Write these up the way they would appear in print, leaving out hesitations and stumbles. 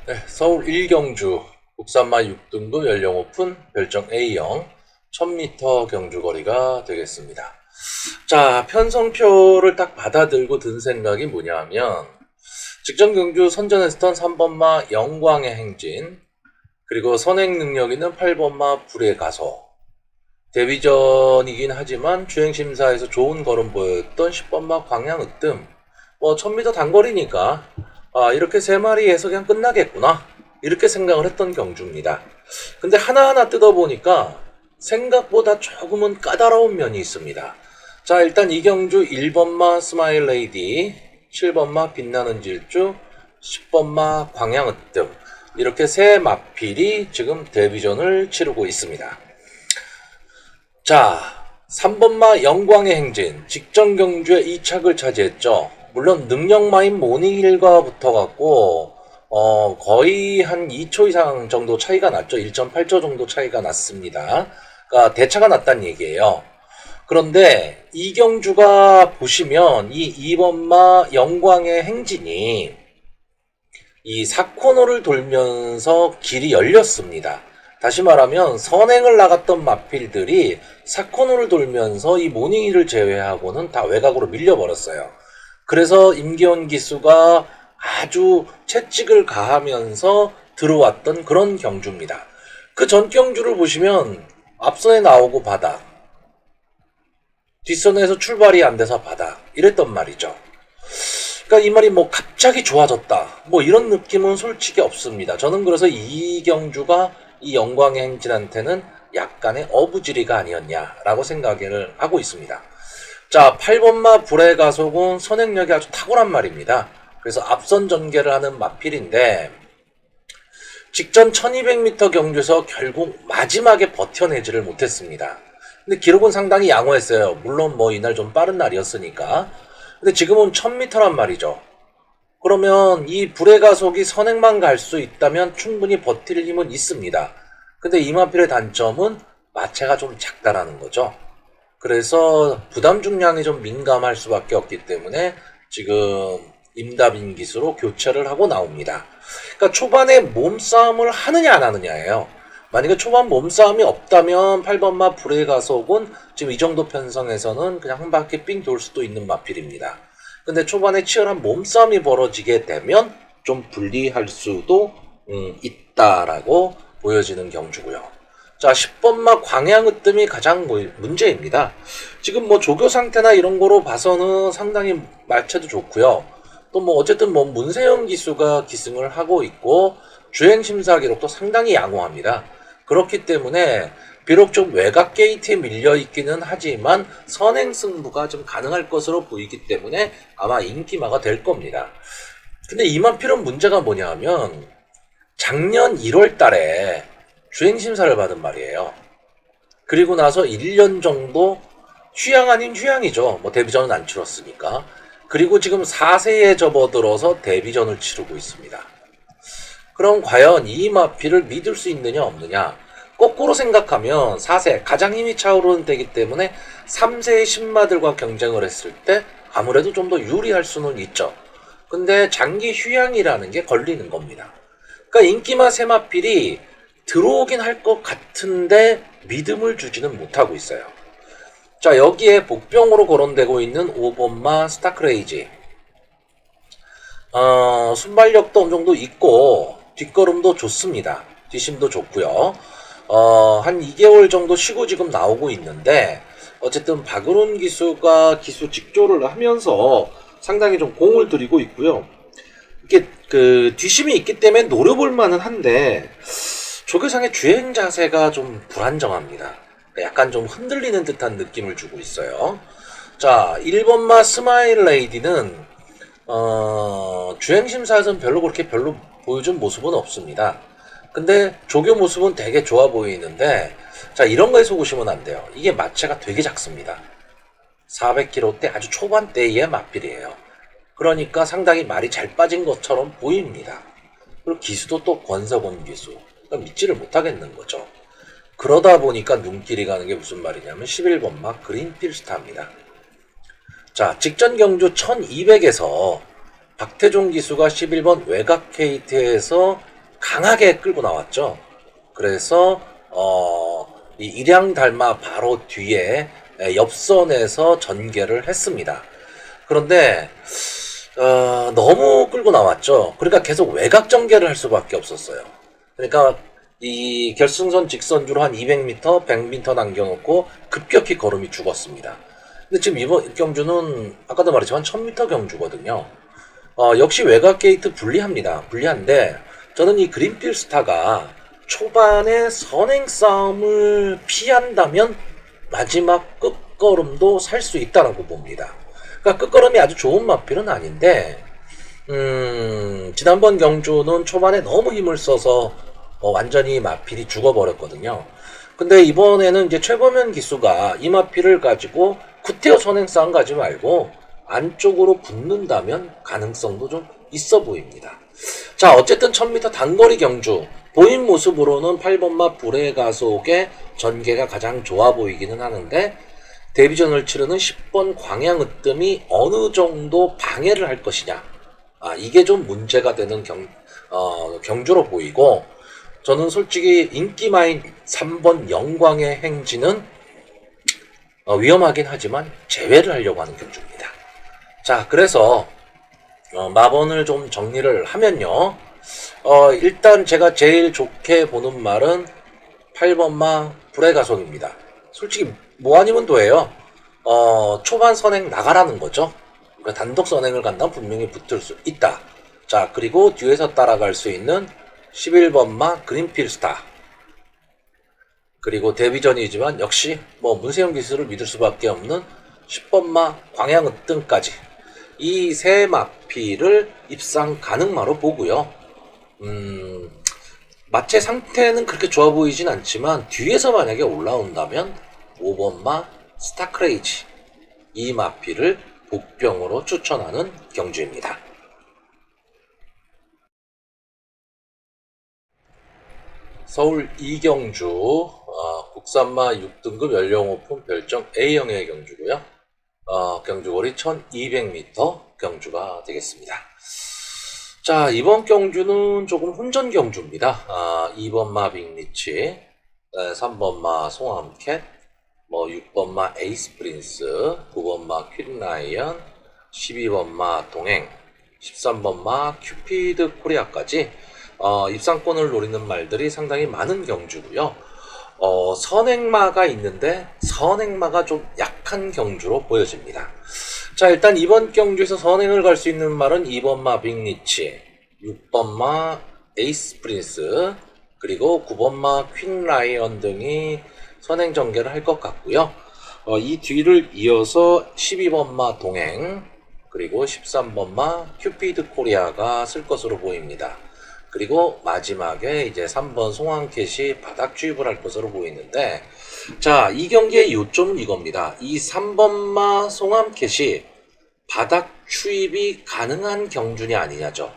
네, 서울 1경주 국산마 6등급 연령 오픈 별정 A형 1000m 경주 거리가 되겠습니다. 자, 편성표를 딱 받아들고 든 생각이 뭐냐면 직전 경주 선전했던 3번마 영광의 행진, 그리고 선행 능력 있는 8번마 불의 가소, 데뷔전이긴 하지만 주행심사에서 좋은 걸음 보였던 10번마 광양으뜸, 1000m 단거리니까 이렇게 세 마리에서 그냥 끝나겠구나, 이렇게 생각을 했던 경주입니다. 근데 하나하나 뜯어보니까 생각보다 조금은 까다로운 면이 있습니다. 자, 일단 이 경주 1번마 스마일 레이디, 7번마 빛나는 질주, 10번마 광양으뜸, 이렇게 세 마필이 지금 데뷔전을 치르고 있습니다. 자, 3번마 영광의 행진, 직전 경주에 2착을 차지했죠. 물론 능력마인 모닝힐과 붙어갖고 거의 한 2초 이상 정도 차이가 났죠. 1.8초 정도 차이가 났습니다. 그러니까 대차가 났다는 얘기예요. 그런데 이 경주가 보시면 이 2번마 영광의 행진이 이 4코너를 돌면서 길이 열렸습니다. 다시 말하면 선행을 나갔던 마필들이 4코너를 돌면서 이 모닝힐을 제외하고는 다 외곽으로 밀려버렸어요. 그래서 임기원 기수가 아주 채찍을 가하면서 들어왔던 그런 경주입니다. 그 전 경주를 보시면 앞선에 나오고 바닥, 뒷선에서 출발이 안 돼서 바닥, 이랬단 말이죠. 그러니까 이 말이 뭐 갑자기 좋아졌다, 뭐 이런 느낌은 솔직히 없습니다. 저는 그래서 이 경주가 이 영광의 행진한테는 약간의 어부지리가 아니었냐라고 생각을 하고 있습니다. 자, 8번마 불의 가속은 선행력이 아주 탁월한 말입니다. 그래서 앞선 전개를 하는 마필인데 직전 1200m 경주에서 결국 마지막에 버텨내지를 못했습니다. 근데 기록은 상당히 양호했어요. 물론 뭐 이날 좀 빠른 날이었으니까. 근데 지금은 1000m란 말이죠. 그러면 이 불의 가속이 선행만 갈 수 있다면 충분히 버틸 힘은 있습니다. 근데 이 마필의 단점은 마체가 좀 작다라는 거죠. 그래서 부담 중량이 좀 민감할 수밖에 없기 때문에 지금 임다빈 기수로 교체를 하고 나옵니다. 그러니까 초반에 몸싸움을 하느냐 안 하느냐예요. 만약에 초반 몸싸움이 없다면 8번마 불의 가속은 지금 이 정도 편성에서는 그냥 한 바퀴 삥 돌 수도 있는 마필입니다. 근데 초반에 치열한 몸싸움이 벌어지게 되면 좀 불리할 수도 있다라고 보여지는 경주고요. 자, 10번마 광양으뜸이 가장 문제입니다. 지금 뭐 조교 상태나 이런 거로 봐서는 상당히 말체도 좋고요. 또 뭐 어쨌든 뭐 문세영 기수가 기승을 하고 있고 주행 심사 기록도 상당히 양호합니다. 그렇기 때문에 비록 좀 외곽 게이트에 밀려 있기는 하지만 선행 승부가 좀 가능할 것으로 보이기 때문에 아마 인기마가 될 겁니다. 근데 이만필은 문제가 뭐냐 하면 작년 1월 달에 주행 심사를 받은 말이에요. 그리고 나서 1년 정도 휴양 아닌 휴양이죠. 뭐 데뷔전은 안 치렀으니까. 그리고 지금 4세에 접어들어서 데뷔전을 치르고 있습니다. 그럼 과연 이 마필을 믿을 수 있느냐 없느냐? 거꾸로 생각하면 4세 가장 힘이 차오르는 때이기 때문에 3세의 신마들과 경쟁을 했을 때 아무래도 좀 더 유리할 수는 있죠. 근데 장기 휴양이라는 게 걸리는 겁니다. 그러니까 인기마 세 마필이 들어오긴 할 것 같은데 믿음을 주지는 못하고 있어요. 자, 여기에 복병으로 거론되고 있는 5번마 스타크레이지, 순발력도 어느 정도 있고 뒷걸음도 좋습니다. 뒷심도 좋고요. 한 2개월 정도 쉬고 지금 나오고 있는데 어쨌든 박은훈 기수가 기수 직조를 하면서 상당히 좀 공을 들이고 있고요. 이게 그 뒷심이 있기 때문에 노려볼 만은 한데 조교상의 주행 자세가 좀 불안정합니다. 약간 좀 흔들리는 듯한 느낌을 주고 있어요. 자, 1번마 스마일 레이디는 주행심사에서는 별로 보여준 모습은 없습니다. 근데 조교 모습은 되게 좋아 보이는데, 자, 이런 거에 속으시면 안 돼요. 이게 마체가 되게 작습니다. 400kg대 아주 초반대의 마필이에요. 그러니까 상당히 말이 잘 빠진 것처럼 보입니다. 그리고 기수도 또 권석원 기수. 그러니까 믿지를 못하겠는 거죠. 그러다 보니까 눈길이 가는 게 무슨 말이냐면 11번마 그린필스타입니다. 자, 직전 경주 1200에서 박태종 기수가 11번 외곽 케이트에서 강하게 끌고 나왔죠. 그래서 이 일양 달마 바로 뒤에 옆선에서 전개를 했습니다. 그런데 너무 끌고 나왔죠. 그러니까 계속 외곽 전개를 할 수밖에 없었어요. 그러니까 이 결승선 직선주로 한 200m, 100m 남겨놓고 급격히 걸음이 죽었습니다. 근데 지금 이번 경주는 아까도 말했지만 1000m 경주거든요. 역시 외곽 게이트 불리한데 저는 이 그린필스타가 초반에 선행 싸움을 피한다면 마지막 끝걸음도 살 수 있다라고 봅니다. 그러니까 끝걸음이 아주 좋은 마필은 아닌데 지난번 경주는 초반에 너무 힘을 써서 완전히 마필이 죽어버렸거든요. 근데 이번에는 이제 최범현 기수가 이 마필을 가지고 구태여 선행 싸움 가지 말고 안쪽으로 붙는다면 가능성도 좀 있어 보입니다. 자, 어쨌든 1000m 단거리 경주 보인 모습으로는 8번마 불의 가속의 전개가 가장 좋아 보이기는 하는데 데뷔전을 치르는 10번 광양으뜸이 어느 정도 방해를 할 것이냐, 이게 좀 문제가 되는 경주로 보이고, 저는 솔직히 인기마인 3번 영광의 행진은 위험하긴 하지만 제외를 하려고 하는 경주입니다. 자, 그래서 마번을 좀 정리를 하면요, 일단 제가 제일 좋게 보는 말은 8번마 불의 가속입니다. 솔직히 뭐 아니면 도예요. 초반 선행 나가라는 거죠. 그러니까 단독 선행을 간다면 분명히 붙을 수 있다. 자, 그리고 뒤에서 따라갈 수 있는 11번마 그린필스타, 그리고 데뷔전이지만 역시 뭐 문세영 기수를 믿을 수밖에 없는 10번마 광양으뜸까지 이 세 마필을 입상 가능마로 보고요. 마체 상태는 그렇게 좋아 보이진 않지만 뒤에서 만약에 올라온다면 5번마 스타크레이지, 이 마필을 복병으로 추천하는 경주입니다. 서울 이경주 국산마 6등급 연령 오픈 별정 A형의 경주고요. 경주거리 1200m 경주가 되겠습니다. 자, 이번 경주는 조금 혼전 경주입니다. 2번마 빅리치, 3번마 송암캣, 6번마 에이스 프린스, 9번마 퀸라이언, 12번마 동행, 13번마 큐피드 코리아까지 입상권을 노리는 말들이 상당히 많은 경주고요. 선행마가 있는데 선행마가 좀 약한 경주로 보여집니다. 자, 일단 이번 경주에서 선행을 갈 수 있는 말은 2번마 빅리치, 6번마 에이스 프린스, 그리고 9번마 퀸라이언 등이 선행 전개를 할 것 같고요. 이 뒤를 이어서 12번마 동행, 그리고 13번마 큐피드 코리아가 쓸 것으로 보입니다. 그리고 마지막에 이제 3번 송암캣이 바닥 주입을 할 것으로 보이는데, 자, 이 경기의 요점은 이겁니다. 이 3번마 송암캣이 바닥 추입이 가능한 경주냐 아니냐죠.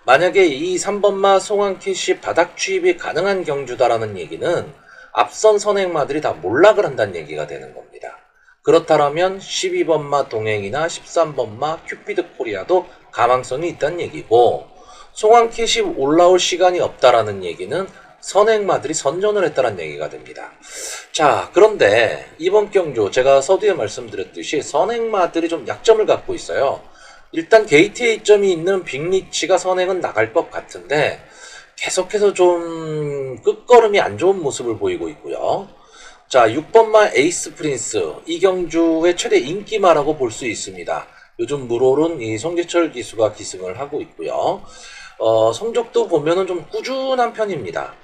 만약에 이 3번마 송암캣이 바닥 추입이 가능한 경주다라는 얘기는 앞선 선행마들이 다 몰락을 한다는 얘기가 되는 겁니다. 그렇다면 12번마 동행이나 13번마 큐피드 코리아도 가망성이 있다는 얘기고, 송암캣이 올라올 시간이 없다라는 얘기는 선행마들이 선전을 했다는 얘기가 됩니다. 자, 그런데 이번 경주 제가 서두에 말씀드렸듯이 선행마들이 좀 약점을 갖고 있어요. 일단 게이트에 이점이 있는 빅리치가 선행은 나갈 것 같은데 계속해서 좀 끝걸음이 안 좋은 모습을 보이고 있고요. 자, 6번마 에이스 프린스, 이 경주의 최대 인기마라고 볼 수 있습니다. 요즘 물오른 이 송재철 기수가 기승을 하고 있고요. 성적도 보면은 좀 꾸준한 편입니다.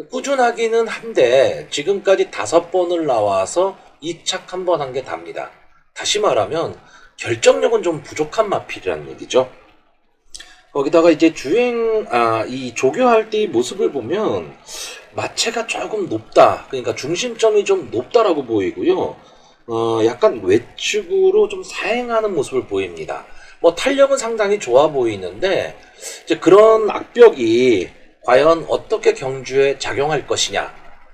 꾸준하기는 한데 지금까지 5번을 나와서 2착 1번 한 게 답니다. 다시 말하면 결정력은 좀 부족한 마필이라는 얘기죠. 거기다가 이제 이 조교할 때 모습을 보면 마체가 조금 높다, 그러니까 중심점이 좀 높다라고 보이고요. 약간 외측으로 좀 사행하는 모습을 보입니다. 탄력은 상당히 좋아 보이는데 이제 그런 악벽이 과연 어떻게 경주에 작용할 것이냐,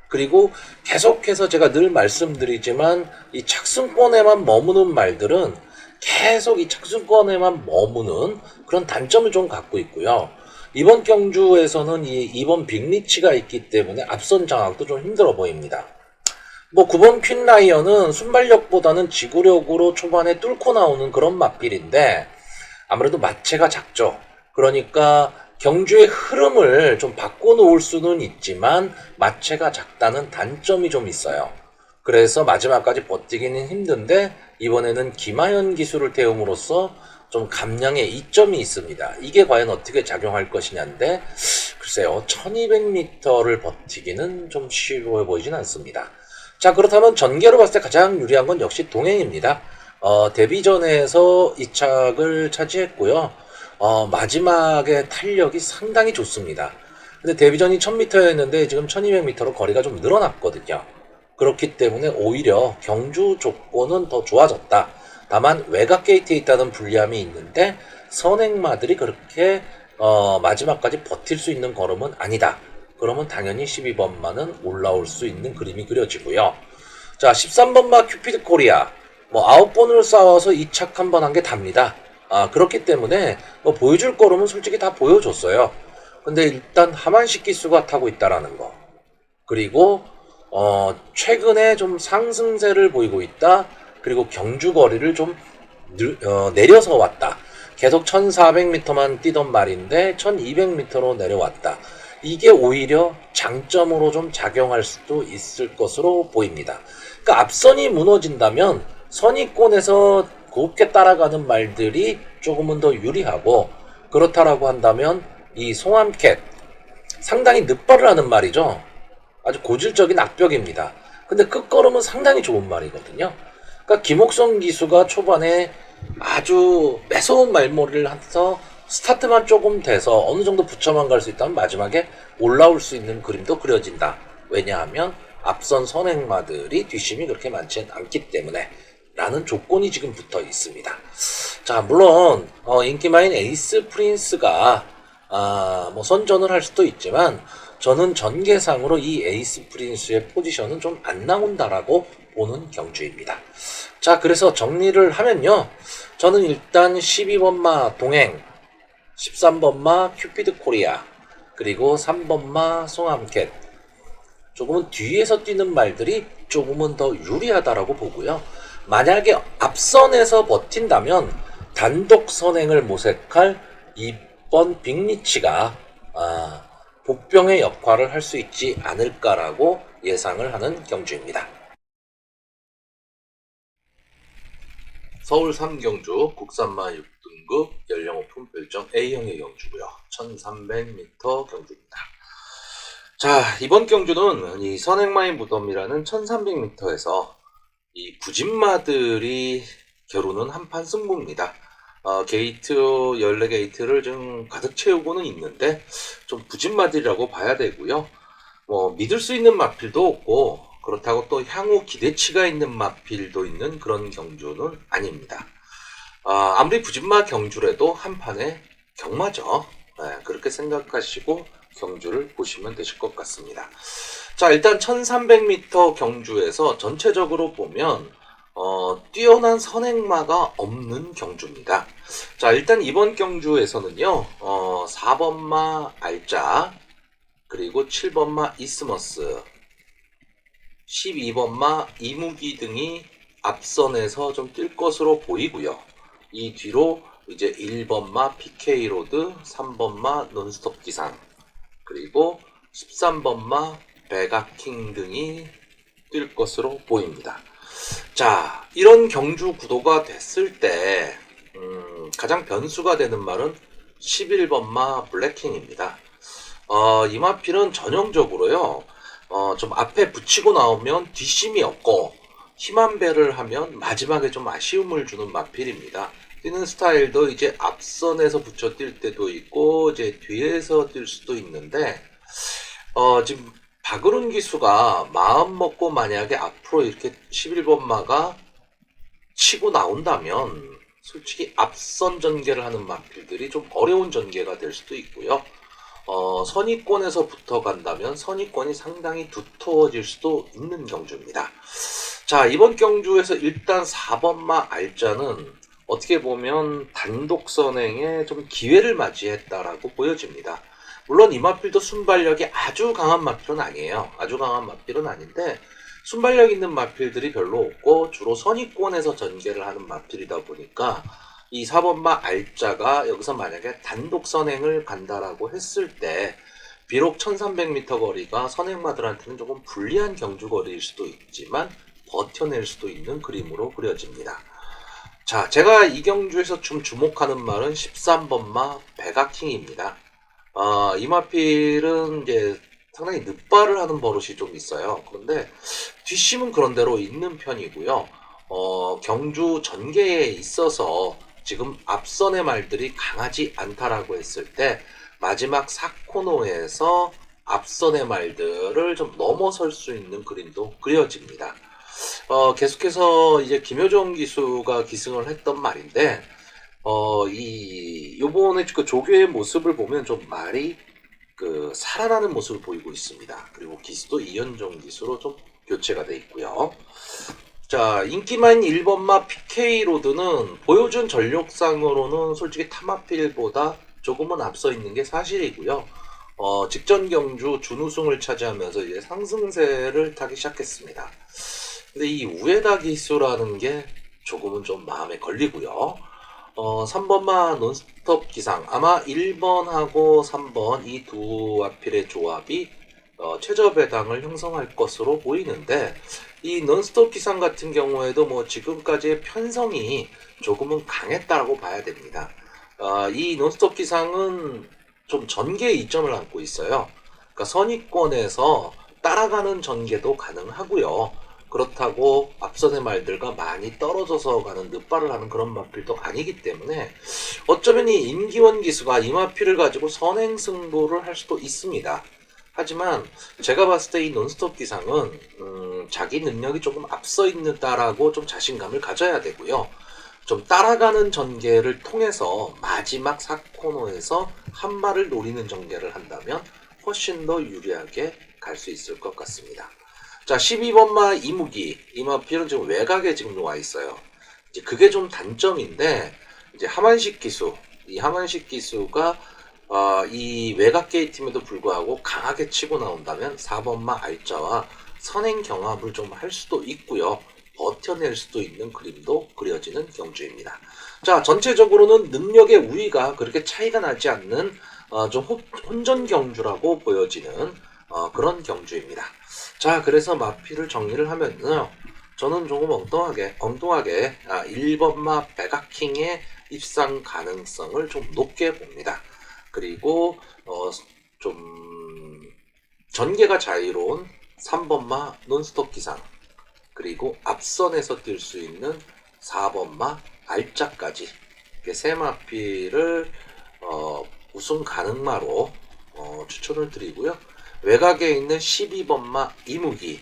그리고 계속해서 제가 늘 말씀드리지만 이 착승권에만 머무는 말들은 계속 이 착승권에만 머무는 그런 단점을 좀 갖고 있고요. 이번 경주에서는 이번 빅리치가 있기 때문에 앞선 장악도 좀 힘들어 보입니다. 뭐 9번 퀸라이언은 순발력보다는 지구력으로 초반에 뚫고 나오는 그런 맞빌인데 아무래도 마체가 작죠. 그러니까 경주의 흐름을 좀 바꿔놓을 수는 있지만 마체가 작다는 단점이 좀 있어요. 그래서 마지막까지 버티기는 힘든데 이번에는 김하연 기술을 태움으로써 좀 감량의 이점이 있습니다. 이게 과연 어떻게 작용할 것이냐인데 글쎄요, 1200m를 버티기는 좀 쉬워 보이진 않습니다. 자, 그렇다면 전개로 봤을 때 가장 유리한 건 역시 동행입니다. 데뷔전에서 2착을 차지했고요. 마지막에 탄력이 상당히 좋습니다. 근데 데뷔전이 1000m였는데 지금 1200m로 거리가 좀 늘어났거든요. 그렇기 때문에 오히려 경주 조건은 더 좋아졌다. 다만 외곽 게이트에 있다는 불리함이 있는데 선행마들이 그렇게 마지막까지 버틸 수 있는 걸음은 아니다. 그러면 당연히 12번마는 올라올 수 있는 그림이 그려지고요. 자, 13번마 큐피드 코리아. 뭐 9번을 싸워서 2착 한 번 한 게 답니다. 그렇기 때문에 뭐 보여줄 걸음은 솔직히 다 보여줬어요. 근데 일단 하만식 기수가 타고 있다라는 거. 그리고 최근에 좀 상승세를 보이고 있다. 그리고 경주 거리를 좀 내려서 왔다. 계속 1400m만 뛰던 말인데 1200m로 내려왔다. 이게 오히려 장점으로 좀 작용할 수도 있을 것으로 보입니다. 그러니까 앞선이 무너진다면 선의권에서 곱게 따라가는 말들이 조금은 더 유리하고 그렇다라고 한다면 이 송암캣 상당히 늦발을 하는 말이죠. 아주 고질적인 악벽입니다. 근데 끝걸음은 상당히 좋은 말이거든요. 그러니까 김옥성 기수가 초반에 아주 매서운 말머리를 해서 스타트만 조금 돼서 어느 정도 붙여만 갈 수 있다면 마지막에 올라올 수 있는 그림도 그려진다. 왜냐하면 앞선 선행마들이 뒷심이 그렇게 많지 않기 때문에 라는 조건이 지금 붙어 있습니다. 자, 물론 인기마인 에이스 프린스가 뭐 선전을 할 수도 있지만 저는 전개상으로 이 에이스 프린스의 포지션은 좀 안 나온다라고 보는 경주입니다. 자, 그래서 정리를 하면요. 저는 일단 12번마 동행, 13번마 큐피드 코리아, 그리고 3번마 송암캣. 조금은 뒤에서 뛰는 말들이 조금은 더 유리하다라고 보고요. 만약에 앞선에서 버틴다면 단독 선행을 모색할 2번 빅리치가 복병의 역할을 할 수 있지 않을까라고 예상을 하는 경주입니다. 서울 3경주 국산마 6등급 연령 오픈 별정 A형의 경주고요. 1300m 경주입니다. 자, 이번 경주는 이 선행마의 무덤이라는 1300m에서 이 부진마들이 겨루는 한판 승부입니다. 게이트 14게이트를 좀 가득 채우고는 있는데 좀 부진마들이라고 봐야 되고요. 뭐 믿을 수 있는 마필도 없고 그렇다고 또 향후 기대치가 있는 마필도 있는 그런 경주는 아닙니다. 아무리 부진마 경주라도 한판의 경마죠. 그렇게 생각하시고 경주를 보시면 되실 것 같습니다. 자, 일단 1300m 경주에서 전체적으로 보면 뛰어난 선행마가 없는 경주입니다. 자, 일단 이번 경주에서는요 4번마 알짜, 그리고 7번마 이스머스, 12번마 이무기 등이 앞선에서 좀 뛸 것으로 보이고요. 이 뒤로 이제 1번마 PK로드, 3번마 논스톱 기상, 그리고 13번마 베가킹 등이 뛸 것으로 보입니다. 자, 이런 경주 구도가 됐을 때 가장 변수가 되는 말은 11번마 블랙킹입니다. 이 마필은 전형적으로요 좀 앞에 붙이고 나오면 뒷심이 없고 힘한 배를 하면 마지막에 좀 아쉬움을 주는 마필입니다. 뛰는 스타일도 이제 앞선에서 붙여 뛸 때도 있고 이제 뒤에서 뛸 수도 있는데 지금 박으룬 기수가 마음 먹고 만약에 앞으로 이렇게 11번마가 치고 나온다면 솔직히 앞선 전개를 하는 마필들이 좀 어려운 전개가 될 수도 있고요. 선의권에서 붙어간다면 선의권이 상당히 두터워질 수도 있는 경주입니다. 자, 이번 경주에서 일단 4번마 알짜는 어떻게 보면 단독 선행에 좀 기회를 맞이했다라고 보여집니다. 물론 이 마필도 순발력이 아주 강한 마필은 아니에요. 아주 강한 마필은 아닌데 순발력 있는 마필들이 별로 없고 주로 선입권에서 전개를 하는 마필이다 보니까 이 4번마 알자가 여기서 만약에 단독 선행을 간다라고 했을 때 비록 1300m 거리가 선행마들한테는 조금 불리한 경주 거리일 수도 있지만 버텨낼 수도 있는 그림으로 그려집니다. 자, 제가 이 경주에서 좀 주목하는 말은 13번마 백아킹입니다. 이 마필은 이제 상당히 늦발을 하는 버릇이 좀 있어요. 그런데 뒷심은 그런대로 있는 편이고요. 경주 전개에 있어서 지금 앞선의 말들이 강하지 않다라고 했을 때 마지막 4코너에서 앞선의 말들을 좀 넘어설 수 있는 그림도 그려집니다. 계속해서 이제 김효정 기수가 기승을 했던 말인데, 요번에 그 조교의 모습을 보면 좀 말이 살아나는 모습을 보이고 있습니다. 그리고 기수도 이현종 기수로 좀 교체가 돼 있고요. 자, 인기만 1번마 PK로드는 보여준 전력상으로는 솔직히 타마필보다 조금은 앞서 있는 게 사실이고요. 직전 경주 준우승을 차지하면서 이제 상승세를 타기 시작했습니다. 근데 이 우에다 기수라는 게 조금은 좀 마음에 걸리고요. 3번마 논스톱 기상, 아마 1번하고 3번 이 두 아필의 조합이 최저 배당을 형성할 것으로 보이는데, 이 논스톱 기상 같은 경우에도 뭐 지금까지의 편성이 조금은 강했다고 봐야 됩니다. 이 논스톱 기상은 좀 전개의 이점을 안고 있어요. 그러니까 선입권에서 따라가는 전개도 가능하고요. 그렇다고 앞선의 말들과 많이 떨어져서 가는 늦발을 하는 그런 마필도 아니기 때문에 어쩌면 이 임기원 기수가 이 마필을 가지고 선행 승부를 할 수도 있습니다. 하지만 제가 봤을 때 이 논스톱 기상은 자기 능력이 조금 앞서 있다라고 좀 자신감을 가져야 되고요. 좀 따라가는 전개를 통해서 마지막 4코너에서 한 발을 노리는 전개를 한다면 훨씬 더 유리하게 갈 수 있을 것 같습니다. 자, 12번마 이무기, 이 마필은 지금 외곽에 지금 놓아 있어요. 이제 그게 좀 단점인데, 이제 하만식 기수, 이 하만식 기수가 이 외곽 게이트임에도 불구하고 강하게 치고 나온다면 4번마 알자와 선행 경합을 좀 할 수도 있고요. 버텨낼 수도 있는 그림도 그려지는 경주입니다. 자, 전체적으로는 능력의 우위가 그렇게 차이가 나지 않는 좀 혼전 경주라고 보여지는 그런 경주입니다. 자, 그래서 마필을 정리를 하면요, 저는 조금 엉뚱하게 1번마 백아킹의 입상 가능성을 좀 높게 봅니다. 그리고 좀 전개가 자유로운 3번마 논스톱 기상, 그리고 앞선에서 뛸 수 있는 4번마 알짜까지 세 마필을 우승 가능마로 추천을 드리고요. 외곽에 있는 12번마 이무기,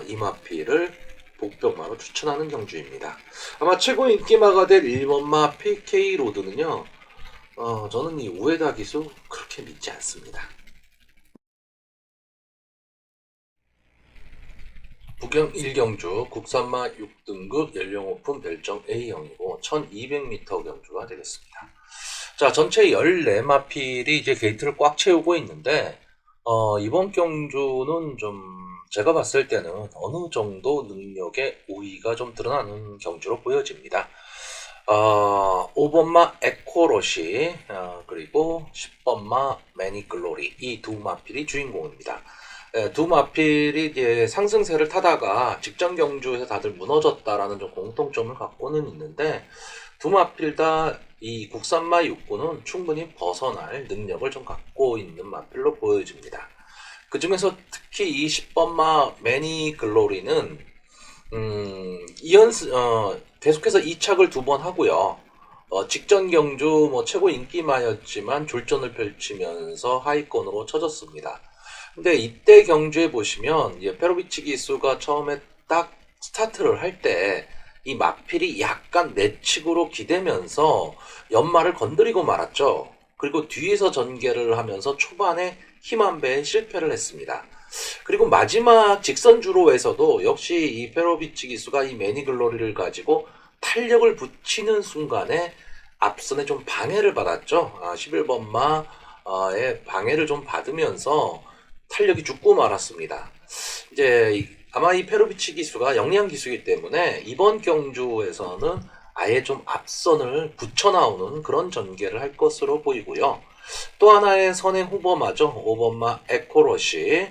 이 마필을 복병마로 추천하는 경주입니다. 아마 최고 인기마가 될 1번마 PK 로드는요, 저는 이 우에다 기수 그렇게 믿지 않습니다. 북경 1경주 국산마 6등급 연령 오픈 별정 A형이고 1200m 경주가 되겠습니다. 자, 전체 14마필이 이제 게이트를 꽉 채우고 있는데, 이번 경주는 좀 제가 봤을 때는 어느 정도 능력의 우위가 좀 드러나는 경주로 보여집니다. 5번마 에코로시, 그리고 10번마 매니글로리, 이 두 마필이 주인공입니다. 두 마필이 이제 상승세를 타다가 직전 경주에서 다들 무너졌다라는 좀 공통점을 갖고는 있는데, 두 마필 다 이 국산마 육군은 충분히 벗어날 능력을 좀 갖고 있는 마필로 보여집니다. 그 중에서 특히 이 10번마 매니글로리는 계속해서 2착을 2번 하고요. 직전 경주 뭐 최고 인기마였지만 졸전을 펼치면서 하위권으로 쳐졌습니다. 근데 이때 경주에 보시면 페로비치 기수가 처음에 딱 스타트를 할 때 이 마필이 약간 내측으로 기대면서 연마를 건드리고 말았죠. 그리고 뒤에서 전개를 하면서 초반에 힘 한 배에 실패를 했습니다. 그리고 마지막 직선 주로에서도 역시 이 페로비치 기수가 이 매니글로리를 가지고 탄력을 붙이는 순간에 앞선에 좀 방해를 받았죠. 11번마의 방해를 좀 받으면서 탄력이 죽고 말았습니다. 이제 아마 이 페로비치 기수가 영리한 기수이기 때문에 이번 경주에서는 아예 좀 앞선을 붙여 나오는 그런 전개를 할 것으로 보이고요. 또 하나의 선행 후보마죠. 5번마 에코러시.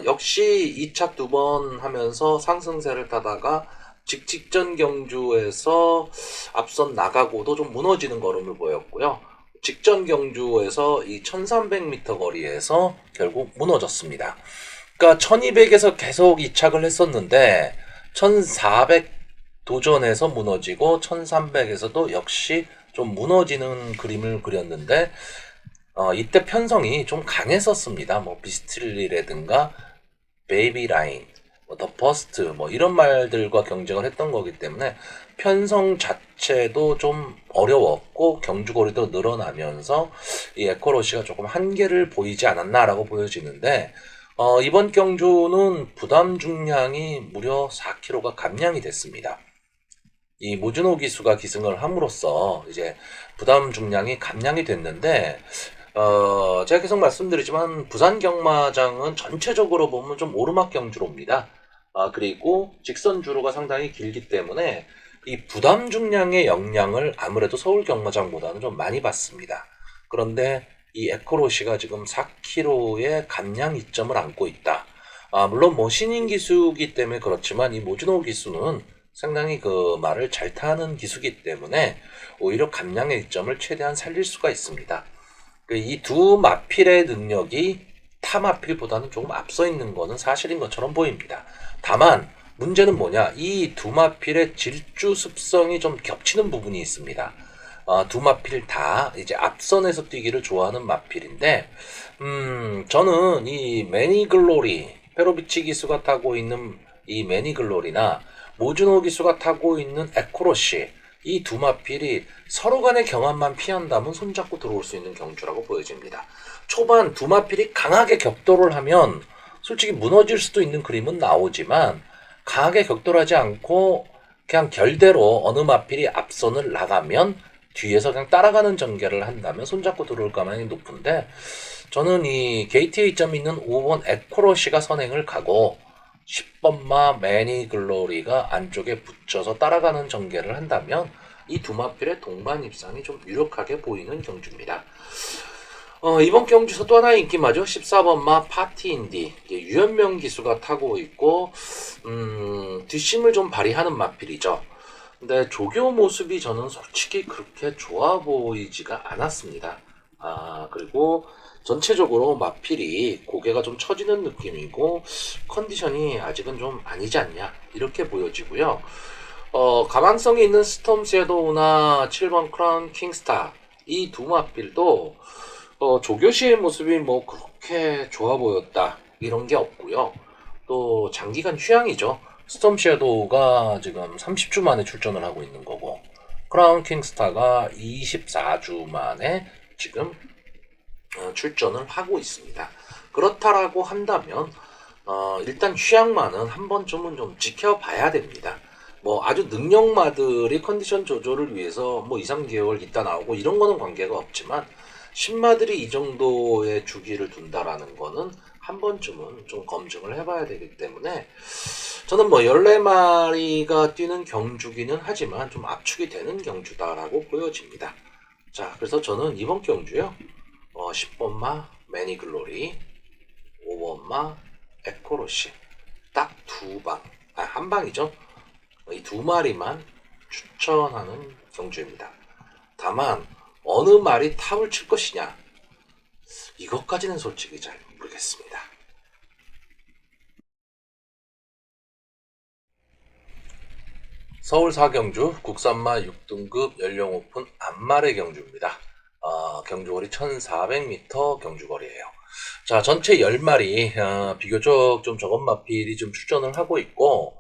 역시 2착 2번 하면서 상승세를 타다가 직전 경주에서 앞선 나가고도 좀 무너지는 걸음을 보였고요. 직전 경주에서 이 1300m 거리에서 결국 무너졌습니다. 그러니까 1200에서 계속 2착을 했었는데 1400 도전에서 무너지고 1300에서도 역시 좀 무너지는 그림을 그렸는데 이때 편성이 좀 강했었습니다. 뭐 비스틸리라든가 베이비 라인, 더 버스트 뭐 이런 말들과 경쟁을 했던 거기 때문에 편성 자체도 좀 어려웠고 경주거리도 늘어나면서 이 에코러시가 조금 한계를 보이지 않았나라고 보여지는데 이번 경주는 부담 중량이 무려 4kg가 감량이 됐습니다. 이 모준호 기수가 기승을 함으로써 이제 부담 중량이 감량이 됐는데 제가 계속 말씀드리지만 부산 경마장은 전체적으로 보면 좀 오르막 경주로입니다. 그리고 직선 주로가 상당히 길기 때문에 이 부담 중량의 영향을 아무래도 서울 경마장보다는 좀 많이 받습니다. 그런데 이 에코로시가 지금 4kg의 감량 이점을 안고 있다. 물론 뭐 신인 기수기 때문에 그렇지만 이 모준호 기수는 상당히 그 말을 잘 타는 기수기 때문에 오히려 감량의 이점을 최대한 살릴 수가 있습니다. 이 두 마필의 능력이 타 마필보다는 조금 앞서 있는 것은 사실인 것처럼 보입니다. 다만 문제는 뭐냐, 이 두 마필의 질주 습성이 좀 겹치는 부분이 있습니다. 두 마필 다 이제 앞선에서 뛰기를 좋아하는 마필인데 저는 이 매니글로리, 페로비치 기수가 타고 있는 이 매니글로리나 모준호 기수가 타고 있는 에코러시, 이 두 마필이 서로 간의 경합만 피한다면 손잡고 들어올 수 있는 경주라고 보여집니다. 초반 두 마필이 강하게 격돌을 하면 솔직히 무너질 수도 있는 그림은 나오지만 강하게 격돌하지 않고 그냥 결대로 어느 마필이 앞선을 나가면 뒤에서 그냥 따라가는 전개를 한다면 손잡고 들어올 가능성이 높은데 저는 이 게이트웨이 점 있는 5번 에코러시가 선행을 가고 10번마 매니글로리가 안쪽에 붙여서 따라가는 전개를 한다면 이 두 마필의 동반 입상이 좀 유력하게 보이는 경주입니다. 이번 경주에서 또 하나의 인기마죠. 14번마 파티인디, 유현명 기수가 타고 있고 뒷심을 좀 발휘하는 마필이죠. 근데 조교 모습이 저는 솔직히 그렇게 좋아 보이지가 않았습니다. 그리고 전체적으로 마필이 고개가 좀 처지는 느낌이고 컨디션이 아직은 좀 아니지 않냐 이렇게 보여지고요. 가망성이 있는 스톰 섀도우나 7번 크라운 킹스타, 이 두 마필도 조교시의 모습이 뭐 그렇게 좋아 보였다 이런 게 없고요. 또 장기간 휴양이죠. 스톰 섀도우가 지금 30주 만에 출전을 하고 있는 거고 크라운 킹스타가 24주 만에 지금 출전을 하고 있습니다. 그렇다라고 한다면 일단 휴양만은 한 번쯤은 좀 지켜봐야 됩니다. 뭐 아주 능력마들이 컨디션 조절을 위해서 뭐 2, 3개월 있다 나오고 이런 거는 관계가 없지만 신마들이 이 정도의 주기를 둔다라는 거는 한 번쯤은 좀 검증을 해봐야 되기 때문에 저는 뭐 14마리가 뛰는 경주기는 하지만 좀 압축이 되는 경주다라고 보여집니다. 자, 그래서 저는 이번 경주요 10번마 매니글로리, 5번마 에코로시 딱 한 방이죠. 이 두 마리만 추천하는 경주입니다. 다만 어느 말이 탑을 칠 것이냐 이것까지는 솔직히 잘 모르겠습니다. 서울 4경주 국산마 6등급 연령 오픈 안말의 경주입니다. 경주거리 1400m 경주거리예요. 자, 전체 10마리 비교적 좀 적은 마필이 좀 출전을 하고 있고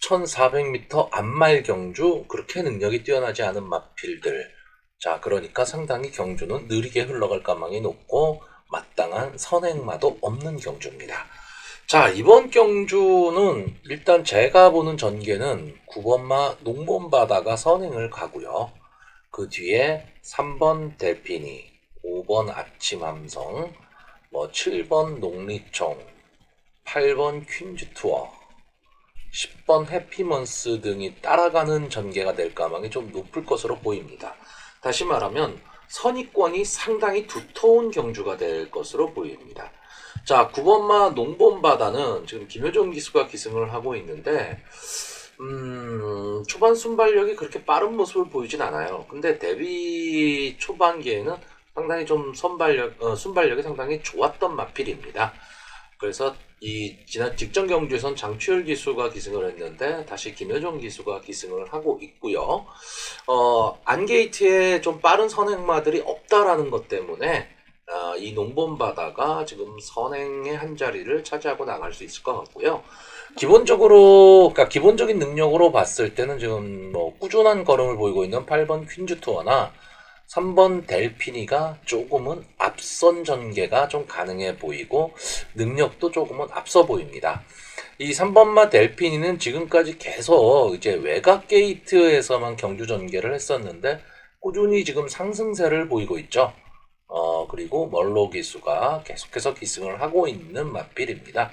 1400m 안말 경주, 그렇게 능력이 뛰어나지 않은 마필들. 자, 그러니까 상당히 경주는 느리게 흘러갈 가망이 높고 마땅한 선행마도 없는 경주입니다. 자, 이번 경주는 일단 제가 보는 전개는 9번마 농본바다가 선행을 가고요. 그 뒤에 3번 델피니, 5번 아침함성, 7번 농리총, 8번 퀸즈투어, 10번 해피먼스 등이 따라가는 전개가 될 가망이 좀 높을 것으로 보입니다. 다시 말하면 선입권이 상당히 두터운 경주가 될 것으로 보입니다. 자, 9번마 농본바다는 지금 김효정 기수가 기승을 하고 있는데 초반 순발력이 그렇게 빠른 모습을 보이진 않아요. 근데 데뷔 초반기에는 상당히 좀 순발력이 상당히 좋았던 마필입니다. 그래서 이 지난 직전 경주에선 장추열 기수가 기승을 했는데 다시 김효정 기수가 기승을 하고 있고요. 안게이트에 좀 빠른 선행마들이 없다라는 것 때문에 이 농본바다가 지금 선행의 한 자리를 차지하고 나갈 수 있을 것 같고요. 그러니까 기본적인 능력으로 봤을 때는 지금 꾸준한 걸음을 보이고 있는 8번 퀸즈투어나 3번 델피니가 조금은 앞선 전개가 좀 가능해 보이고 능력도 조금은 앞서 보입니다. 이 3번마 델피니는 지금까지 계속 이제 외곽 게이트에서만 경주 전개를 했었는데 꾸준히 지금 상승세를 보이고 있죠. 그리고 멀로 기수가 계속해서 기승을 하고 있는 마필입니다.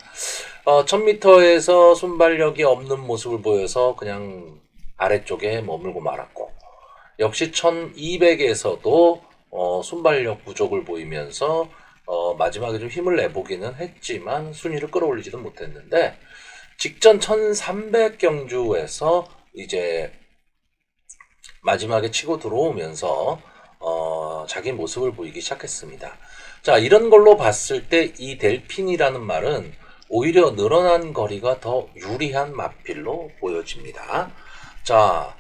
1000m에서 순발력이 없는 모습을 보여서 그냥 아래쪽에 머물고 말았고, 역시 1200에서도 순발력 부족을 보이면서 마지막에 좀 힘을 내보기는 했지만 순위를 끌어올리지는 못했는데, 직전 1300 경주에서 이제 마지막에 치고 들어오면서 자기 모습을 보이기 시작했습니다. 자, 이런 걸로 봤을 때 이 델핀이라는 말은 오히려 늘어난 거리가 더 유리한 마필로 보여집니다. 자,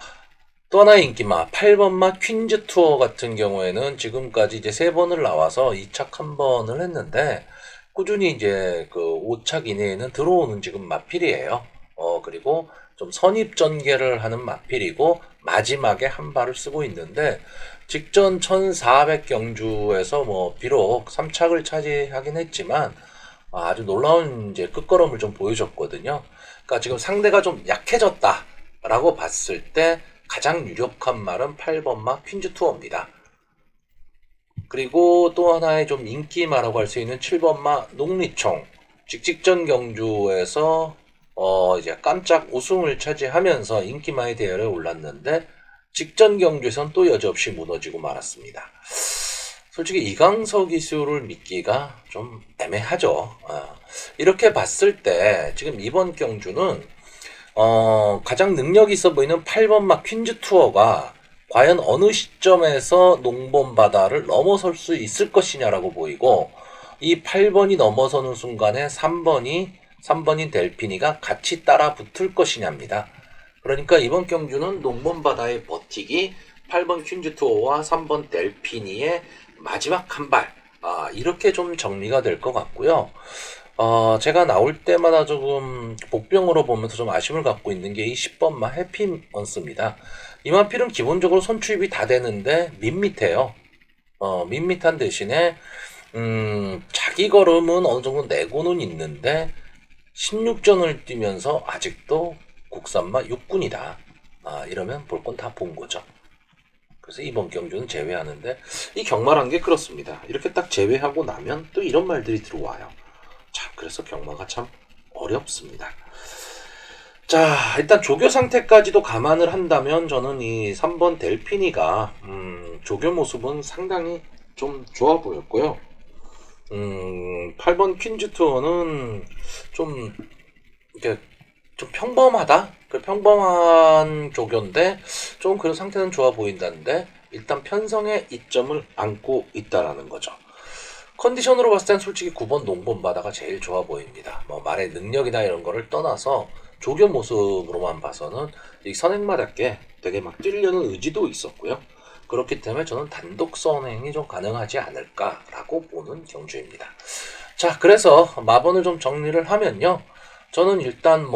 또 하나의 인기마 8번마 퀸즈 투어 같은 경우에는 지금까지 이제 3번을 나와서 2착 1번을 했는데 꾸준히 이제 그 5착 이내에는 들어오는 지금 마필이에요. 그리고 좀 선입 전개를 하는 마필이고 마지막에 한 발을 쓰고 있는데, 직전 1400 경주에서 비록 3착을 차지하긴 했지만 아주 놀라운 이제 끝걸음을 좀 보여줬거든요. 그러니까 지금 상대가 좀 약해졌다라고 봤을 때 가장 유력한 말은 8번마 퀸즈 투어입니다. 그리고 또 하나의 좀 인기마라고 할 수 있는 7번마 농리총, 직전 경주에서 이제 깜짝 우승을 차지하면서 인기마의 대열에 올랐는데 직전 경주에선 또 여지없이 무너지고 말았습니다. 솔직히 이강석 기수를 믿기가 좀 애매하죠. 이렇게 봤을 때 지금 이번 경주는 가장 능력이 있어 보이는 8번마 퀸즈 투어가 과연 어느 시점에서 농본바다를 넘어설 수 있을 것이냐라고 보이고, 이 8번이 넘어서는 순간에 3번인 델피니가 같이 따라 붙을 것이냐입니다. 그러니까 이번 경주는 농본바다의 버티기, 8번 퀸즈 투어와 3번 델피니의 마지막 한 발, 이렇게 좀 정리가 될 것 같고요. 제가 나올 때마다 조금 복병으로 보면서 좀 아쉬움을 갖고 있는 게 이 10번마 해피먼스입니다. 이 마필은 기본적으로 선추입이 다 되는데 밋밋해요. 밋밋한 대신에 자기 걸음은 어느 정도 내고는 있는데 16전을 뛰면서 아직도 국산마 6군이다. 이러면 볼 건 다 본 거죠. 그래서 이번 경주는 제외하는데, 이 경마란 게 그렇습니다. 이렇게 딱 제외하고 나면 또 이런 말들이 들어와요. 참, 그래서 경마가 참 어렵습니다. 자, 일단 조교 상태까지도 감안을 한다면 저는 이 3번 델피니가 조교 모습은 상당히 좀 좋아 보였고요. 8번 퀸즈 투어는 좀 이렇게 좀 평범하다? 그 평범한 조교인데 좀 그런 상태는 좋아 보인다는데, 일단 편성의 이점을 안고 있다라는 거죠. 컨디션으로 봤을 땐 솔직히 9번 농본바다가 제일 좋아 보입니다. 말의 능력이나 이런 거를 떠나서 조교 모습으로만 봐서는 이 선행마답게 되게 막 뛰려는 의지도 있었고요. 그렇기 때문에 저는 단독 선행이 좀 가능하지 않을까라고 보는 경주입니다. 자, 그래서 마번을 좀 정리를 하면요. 저는 일단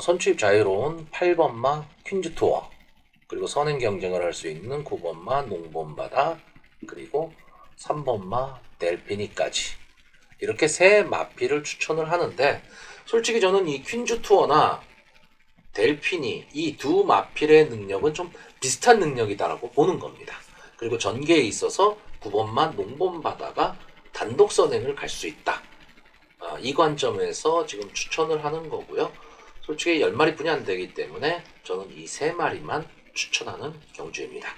선취입 자유로운 8번마 퀸즈 투어, 그리고 선행 경쟁을 할 수 있는 9번마 농본바다, 그리고 3번마 델피니까지 이렇게 세 마필을 추천을 하는데, 솔직히 저는 이 퀸즈 투어나 델피니 이 두 마필의 능력은 좀 비슷한 능력이다라고 보는 겁니다. 그리고 전개에 있어서 9번만 농본 바다가 단독 선행을 갈 수 있다. 이 관점에서 지금 추천을 하는 거고요. 솔직히 10마리뿐이 안 되기 때문에 저는 이 3마리만 추천하는 경주입니다.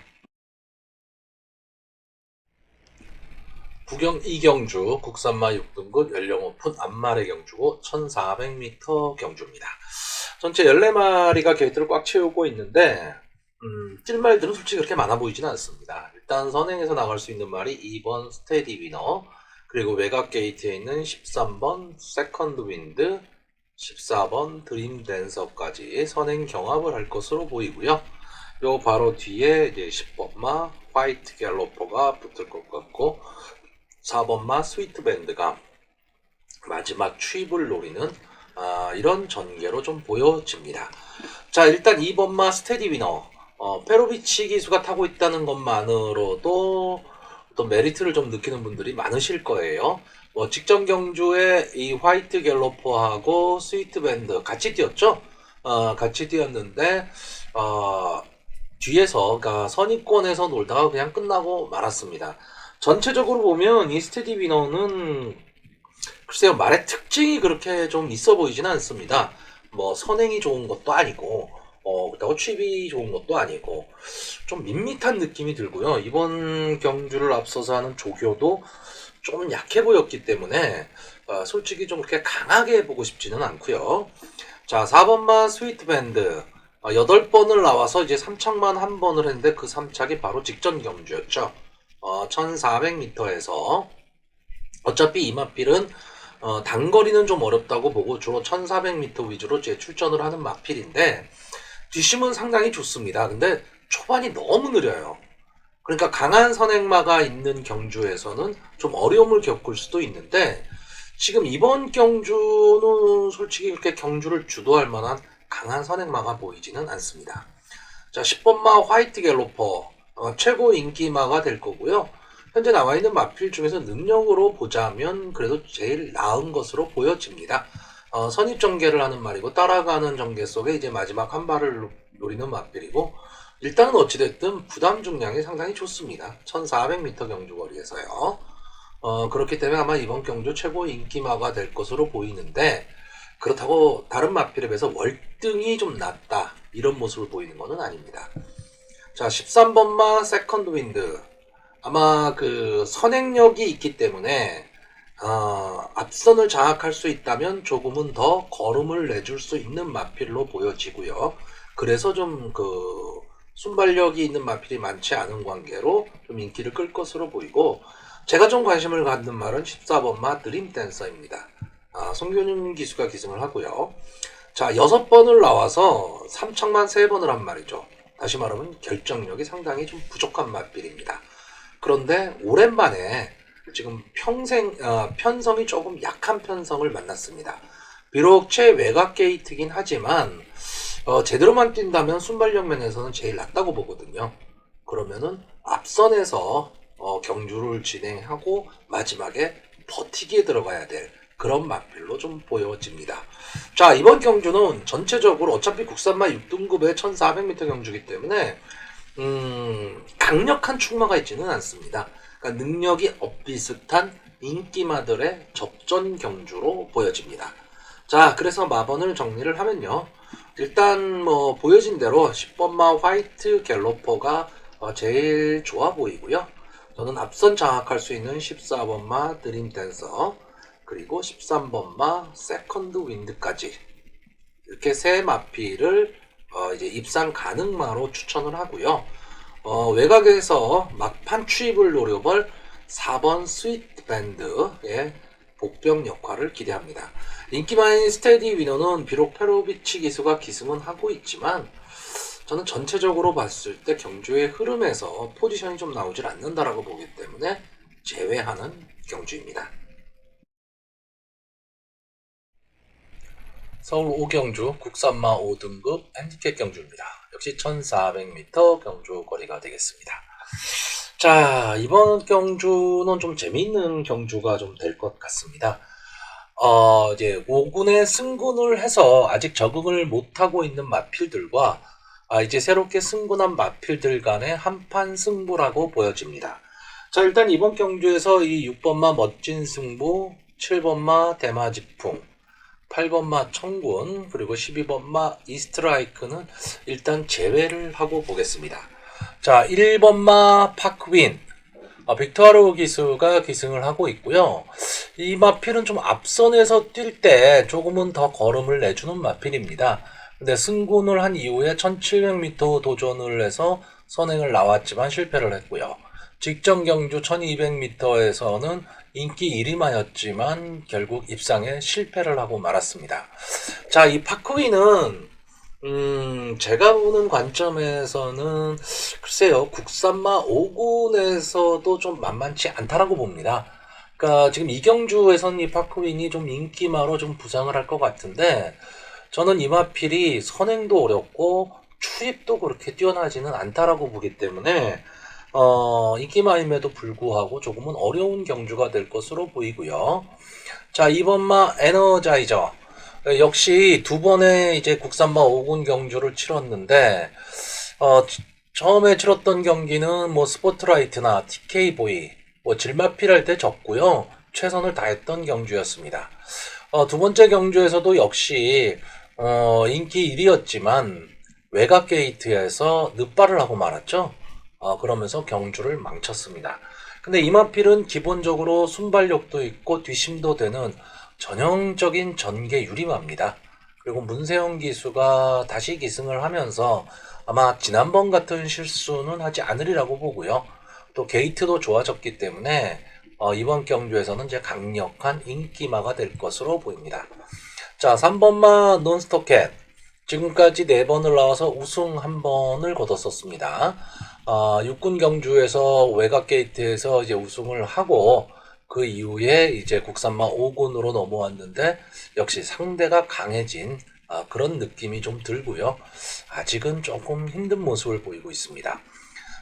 부경 이경주 국산마 6등급 연령 오픈 안말의 경주고 1400m 경주입니다. 전체 14마리가 게이트를 꽉 채우고 있는데 뛸 말들은 솔직히 그렇게 많아 보이지는 않습니다. 일단 선행에서 나갈 수 있는 말이 2번 스테디 위너, 그리고 외곽 게이트에 있는 13번 세컨드 윈드, 14번 드림 댄서까지 선행 경합을 할 것으로 보이고요. 요 바로 뒤에 이제 10번마 화이트 갤로퍼가 붙을 것 같고, 4번마 스위트 밴드가 마지막 추입을 노리는 이런 전개로 좀 보여집니다. 자, 일단 2번마 스테디 위너, 페로비치 기수가 타고 있다는 것만으로도 어떤 메리트를 좀 느끼는 분들이 많으실 거예요. 뭐 직전 경주에 이 화이트 갤로퍼하고 스위트 밴드 같이 뛰었죠? 같이 뛰었는데 뒤에서, 그러니까 선입권에서 놀다가 그냥 끝나고 말았습니다. 전체적으로 보면 이 스테디 위너는 글쎄요, 말의 특징이 그렇게 좀 있어 보이지는 않습니다. 뭐 선행이 좋은 것도 아니고 그렇다고 취입이 좋은 것도 아니고 좀 밋밋한 느낌이 들고요. 이번 경주를 앞서서 하는 조교도 좀 약해 보였기 때문에 솔직히 좀 그렇게 강하게 보고 싶지는 않고요. 자, 4번만 스위트 밴드 8번을 나와서 이제 3착만 한 번을 했는데 그 3착이 바로 직전 경주였죠. 1400m에서 어차피 이마필은 단거리는 좀 어렵다고 보고 주로 1400m 위주로 제 출전을 하는 마필인데 뒷심은 상당히 좋습니다. 근데 초반이 너무 느려요. 그러니까 강한 선행마가 있는 경주에서는 좀 어려움을 겪을 수도 있는데 지금 이번 경주는 솔직히 그렇게 경주를 주도할 만한 강한 선행마가 보이지는 않습니다. 자, 10번마 화이트 갤로퍼 최고 인기마가 될 거고요. 현재 나와 있는 마필 중에서 능력으로 보자면 그래도 제일 나은 것으로 보여집니다. 선입 전개를 하는 말이고 따라가는 전개 속에 이제 마지막 한 발을 노리는 마필이고, 일단은 어찌됐든 부담 중량이 상당히 좋습니다. 1400m 경주 거리에서요. 그렇기 때문에 아마 이번 경주 최고 인기마가 될 것으로 보이는데, 그렇다고 다른 마필에 비해서 월등히 좀 낮다 이런 모습을 보이는 것은 아닙니다. 자, 13번마 세컨드 윈드, 아마 그 선행력이 있기 때문에 앞선을 장악할 수 있다면 조금은 더 걸음을 내줄 수 있는 마필로 보여지고요. 그래서 좀 그 순발력이 있는 마필이 많지 않은 관계로 좀 인기를 끌 것으로 보이고, 제가 좀 관심을 갖는 말은 14번마 드림 댄서입니다. 송교윤 기수가 기승을 하고요. 자, 6번을 나와서 3착만 3번을 한 말이죠. 다시 말하면 결정력이 상당히 좀 부족한 마필입니다. 그런데 오랜만에 지금 편성이 조금 약한 편성을 만났습니다. 비록 최외곽 게이트긴 하지만 제대로만 뛴다면 순발력 면에서는 제일 낫다고 보거든요. 그러면은 앞선에서 경주를 진행하고 마지막에 버티기에 들어가야 될 그런 마필로 좀 보여집니다. 자, 이번 경주는 전체적으로 어차피 국산마 6등급의 1400m 경주이기 때문에 강력한 축마가 있지는 않습니다. 그러니까 능력이 엇비슷한 인기마들의 접전 경주로 보여집니다. 자, 그래서 마번을 정리를 하면요. 일단 뭐 보여진 대로 10번마 화이트 갤로퍼가 제일 좋아 보이고요. 저는 앞선 장악할 수 있는 14번마 드림 댄서, 그리고 13번마 세컨드 윈드까지 이렇게 세 마필을 이제 입상 가능마로 추천을 하고요. 외곽에서 막판 추입을 노려볼 4번 스위트 밴드의 복병 역할을 기대합니다. 인기마인 스테디 위너는 비록 페로비치 기수가 기승은 하고 있지만 저는 전체적으로 봤을 때 경주의 흐름에서 포지션이 좀 나오질 않는다라고 보기 때문에 제외하는 경주입니다. 서울 오경주 국산마 5등급 핸디캡 경주입니다. 역시 1400m 경주 거리가 되겠습니다. 자, 이번 경주는 좀 재미있는 경주가 좀 될 것 같습니다. 이제 5군에 승군을 해서 아직 적응을 못하고 있는 마필들과 이제 새롭게 승군한 마필들 간의 한판 승부라고 보여집니다. 자, 일단 이번 경주에서 이 6번마 멋진 승부, 7번마 대마지풍, 8번마 청군, 그리고 12번마 이스트라이크는 일단 제외를 하고 보겠습니다. 자, 1번마 파크윈, 빅토르 기수가 기승을 하고 있고요. 이 마필은 좀 앞선에서 뛸 때 조금은 더 걸음을 내주는 마필입니다. 근데 승군을 한 이후에 1700m 도전을 해서 선행을 나왔지만 실패를 했고요. 직전 경주 1200m에서는 인기 1위마였지만 결국 입상에 실패를 하고 말았습니다. 자, 이 파크윈은 제가 보는 관점에서는 글쎄요, 국산마 5군에서도 좀 만만치 않다라고 봅니다. 그러니까 지금 이경주에선 이 파크윈이 좀 인기마로 좀 부상을 할 것 같은데, 저는 이 마필이 선행도 어렵고 추입도 그렇게 뛰어나지는 않다라고 보기 때문에 인기마임에도 불구하고 조금은 어려운 경주가 될 것으로 보이고요. 자, 2번마 에너자이저. 역시 두 번의 이제 국산마 5군 경주를 치렀는데, 처음에 치렀던 경기는 뭐 스포트라이트나 TK보이, 뭐 질마필할 때 졌고요. 최선을 다했던 경주였습니다. 두 번째 경주에서도 역시, 인기 1위였지만, 외곽 게이트에서 늑발을 하고 말았죠. 그러면서 경주를 망쳤습니다. 근데 이마필은 기본적으로 순발력도 있고 뒷심도 되는 전형적인 전개 유리마입니다. 그리고 문세영 기수가 다시 기승을 하면서 아마 지난번 같은 실수는 하지 않으리라고 보고요. 또 게이트도 좋아졌기 때문에 이번 경주에서는 이제 강력한 인기마가 될 것으로 보입니다. 자, 3번마 논스톱캣. 지금까지 4번을 나와서 우승 1번을 거뒀었습니다. 6군 경주에서 외곽 게이트에서 이제 우승을 하고 그 이후에 이제 국산마 5군으로 넘어왔는데 역시 상대가 강해진 그런 느낌이 좀 들고요. 아직은 조금 힘든 모습을 보이고 있습니다.